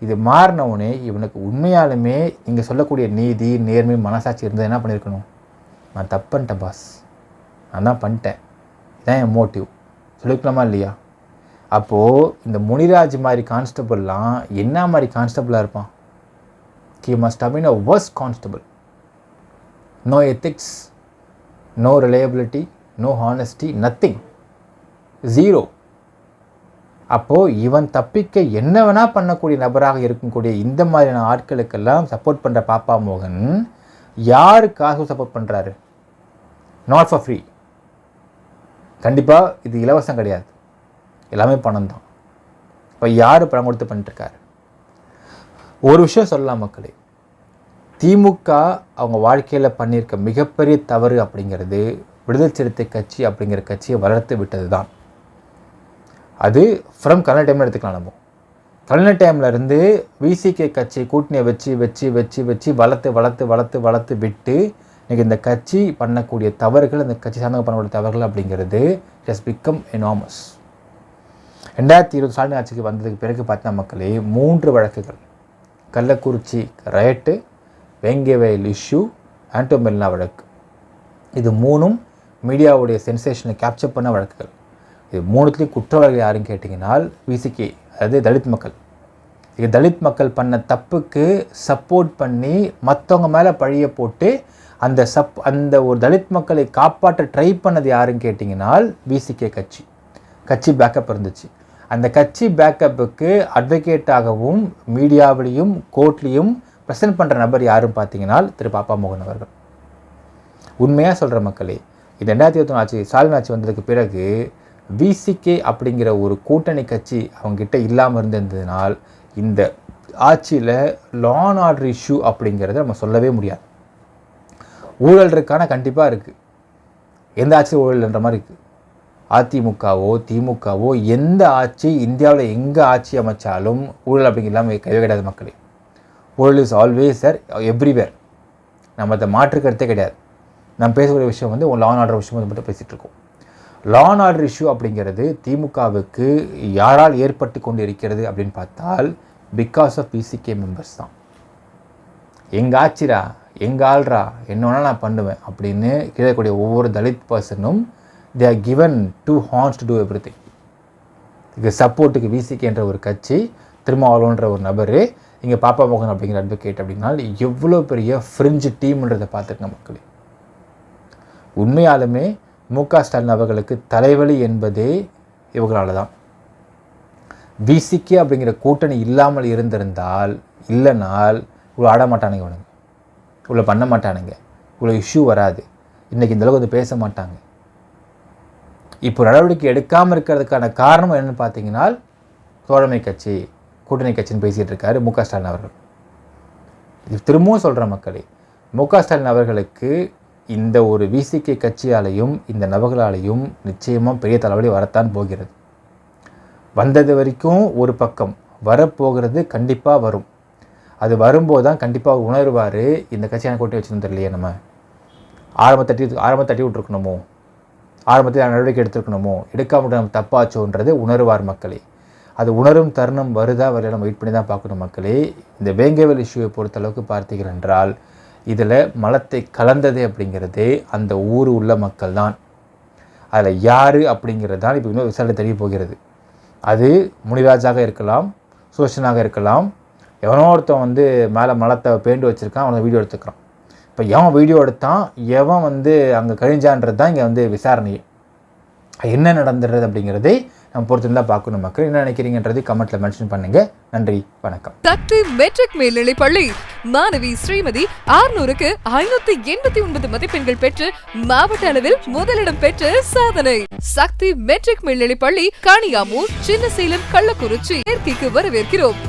இது மாறினவுடனே இவனுக்கு உண்மையாலுமே நீங்கள் சொல்லக்கூடிய நீதி, நேர்மை, மனசாட்சி இருந்தது என்ன பண்ணியிருக்கணும்? நான் தப்பு பண்ணிட்டேன் பாஸ், நான் தான் பண்ணிட்டேன், இதான் என் மோட்டிவ் சொல்லிக்கலாமா இல்லையா? அப்போது இந்த முனிராஜ் மாதிரி கான்ஸ்டபிள்லாம் என்ன மாதிரி கான்ஸ்டபிளாக இருப்பான்? He must have been a worst constable. No ethics, no reliability, no honesty, nothing, zero. அப்போது இவன் தப்பிக்க என்ன வேணால் பண்ணக்கூடிய நபராக இருக்கக்கூடிய இந்த மாதிரியான ஆட்களுக்கெல்லாம் சப்போர்ட் பண்ணுற பாப்பா மோகன் யாருக்காக சப்போர்ட் பண்ணுறாரு? Not for free. கண்டிப்பாக இது இலவசம் கிடையாது, எல்லாமே பணம் தான். இப்போ யார் பணம் கொடுத்து பண்ணிட்டுருக்காரு? ஒரு விஷயம் சொல்லலாம் மக்களே, திமுக அவங்க வாழ்க்கையில் பண்ணியிருக்க மிகப்பெரிய தவறு அப்படிங்கிறது விடுதலை சிறுத்தை கட்சி அப்படிங்கிற கட்சியை வளர்த்து விட்டது தான். அது ஃப்ரம் கலைஞர் டைமில் எடுத்துக்கலாம். நம்ம கலைஞர் டைமில் இருந்து விசிகே கட்சி கூட்டணியை வச்சு வச்சு வச்சு வச்சு வளர்த்து வளர்த்து வளர்த்து வளர்த்து விட்டு இன்றைக்கி இந்த கட்சி பண்ணக்கூடிய தவறுகள், இந்த கட்சி சார்ந்தவங்க பண்ணக்கூடிய தவறுகள் அப்படிங்கிறது it has become enormous. 2020 Stalin ஆட்சிக்கு வந்ததுக்கு பிறகு பார்த்தா மக்களே 3 வழக்குகள், கள்ளக்குறிச்சி ரயட்டு, வேங்கவேல் இஷ்யூ, ஆண்டோ மெரினா வழக்கு, இது 3ம் மீடியாவுடைய சென்சேஷனை கேப்சர் பண்ண வழக்குகள். இது 3த்துலேயும் குற்றவாளிகள் யாருன்னு கேட்டிங்கன்னா விசிகே, அதாவது தலித் மக்கள். இது தலித் மக்கள் பண்ண தப்புக்கு சப்போர்ட் பண்ணி மற்றவங்க மேலே பழிய போட்டு அந்த ஒரு தலித் மக்களை காப்பாற்ற ட்ரை பண்ணது யாருன்னு கேட்டிங்கன்னா விசிகே கட்சி பேக்கப் இருந்துச்சு. அந்த கட்சி பேக்கப்புக்கு அட்வொகேட்டாகவும் மீடியாவிலையும் கோர்ட்லேயும் ப்ரெசென்ட் பண்ணுற நபர் யாருன்னு பார்த்தீங்கன்னா திரு பாப்பா மோகன் அவர்கள். உண்மையாக சொல்கிற மக்களே, இது 2021 ஆட்சி ஸ்டாலின் ஆட்சி வந்ததுக்கு பிறகு விசிகே அப்படிங்கிற ஒரு கூட்டணி கட்சி அவங்ககிட்ட இல்லாமல் இருந்ததுனால் இந்த ஆட்சியில் லா அண்ட் ஆர்டர் இஷ்யூ அப்படிங்கிறத நம்ம சொல்லவே முடியாது. ஊழல் இருக்கான கண்டிப்பாக இருக்குது, எந்த ஆட்சியும் ஊழல்ன்ற மாதிரி இருக்குது. அதிமுகவோ திமுகவோ எந்த ஆட்சி இந்தியாவில் எங்கே ஆட்சி அமைச்சாலும் ஊழல் அப்படிங்கிற இல்லாமல் கைவே கிடையாது மக்களே. ஊழல் இஸ் ஆல்வேஸ் சார் எவ்ரிவேர். நம்ம அதை மாற்றுக்கிறதே கிடையாது. நம்ம பேசக்கூடிய விஷயம் வந்து லா அண்ட் ஆர்டர் விஷயம் மட்டும் பேசிகிட்டு இருக்கோம். லா அண்ட் ஆர்டர் இஷ்யூ அப்படிங்கிறது திமுகவுக்கு யாரால் ஏற்பட்டு கொண்டு இருக்கிறது அப்படின்னு பார்த்தால் பிகாஸ் ஆஃப் விசிகே மெம்பர்ஸ் தான். எங்கள் ஆட்சிரா, எங்கள் ஆள்ரா, என்ன வேணால் நான் பண்ணுவேன் அப்படின்னு கேட்கக்கூடிய ஒவ்வொரு தலித் பர்சனும் they are given 2 horns to do everything. இது சப்போர்ட்டுக்கு விசிகேன்ற ஒரு கட்சி, திருமாவளவன்ற ஒரு நபர், இங்கே பாப்பா மோகன் அப்படிங்கிற அட்வொகேட் அப்படின்னா எவ்வளோ பெரிய ஃப்ரிஞ்சு டீம்ன்றதை பார்த்துருங்க மக்களே. உண்மையாலுமே முக ஸ்டாலின் அவர்களுக்கு தலைவலி என்பதே இவங்களால தான். விசிகே அப்படிங்கிற கூட்டணி இல்லாமல் இருந்திருந்தால் இல்லைனால் இவ்வளோ ஆடமாட்டானுங்க, இவனுங்க இவ்வளோ பண்ண மாட்டானுங்க, இவ்வளோ இஷ்யூ வராது, இன்றைக்கி இந்தளவுக்கு வந்து பேச மாட்டாங்க. இப்போ நடவடிக்கை எடுக்காமல் இருக்கிறதுக்கான காரணம் என்னென்னு பார்த்தீங்கன்னா தோழமை கட்சி, கூட்டணி கட்சின்னு பேசிகிட்டு இருக்காரு முக ஸ்டாலின் அவர்கள். இது திரும்பவும் சொல்கிற மக்களே, முக ஸ்டாலின் அவர்களுக்கு இந்த ஒரு விசிகே கட்சியாலையும் இந்த நபர்களாலையும் நிச்சயமாக பெரிய தலைவலி வரத்தான் போகிறது. வந்தது வரைக்கும் ஒரு பக்கம், வரப்போகிறது கண்டிப்பாக வரும். அது வரும்போது தான் கண்டிப்பாக உணர்வார், இந்த கட்சியான கூட்டி வச்சுன்னு தெரியலையே, நம்ம ஆரம்பத்தட்டி விட்டுருக்கணுமோ, ஆரம்பத்தில் நடவடிக்கை எடுத்துருக்கணுமோ, எடுக்காமல் நம்ம தப்பாச்சோன்றது உணர்வார் மக்களே. அது உணரும் தருணம் வருதா வரல நம்ம வெயிட் பண்ணி தான் பார்க்கணும் மக்களே. இந்த வேங்கவேல் இஷ்யூவை பொறுத்தளவுக்கு பார்த்தீர்கள் என்றால் இதில் மலத்தை கலந்தது அப்படிங்கிறதே அந்த ஊர் உள்ள மக்கள் தான். அதில் யார் அப்படிங்கிறது தான் இப்போ இன்னும் விசாரணை தெரிய போகிறது. அது முனிராஜாக இருக்கலாம், சுதர்ஷனாக இருக்கலாம், எவனோ ஒருத்தன் வந்து மேலே மலத்தை பேண்டு வச்சுருக்கான், அவனை வீடியோ எடுத்துக்கிறான். இப்போ எவன் வீடியோ எடுத்தான், எவன் வந்து அங்கே கழிஞ்சான்றது தான் இங்கே வந்து விசாரணையே. என்ன நடந்துடுறது அப்படிங்கிறதே நம்ம பொறுத்து தான் பார்க்கணும். மக்கள் என்ன நினைக்கிறீங்கன்றது கமெண்ட்டில் மென்ஷன் பண்ணுங்க. நன்றி, வணக்கம். சக்தி மெட்ரிக் மேல்நிலைப் பள்ளி மாணவி ஸ்ரீமதி 600க்கு 589 மதிப்பெண்கள் பெற்று மாவட்ட அளவில் முதலிடம் பெற்ற சாதனை. சக்தி மெட்ரிக் மேல்நிலைப் பள்ளி காணியாமூர், சின்னசேலம், கள்ளக்குறிச்சி சேர்க்கைக்கு வரவேற்கிறோம்.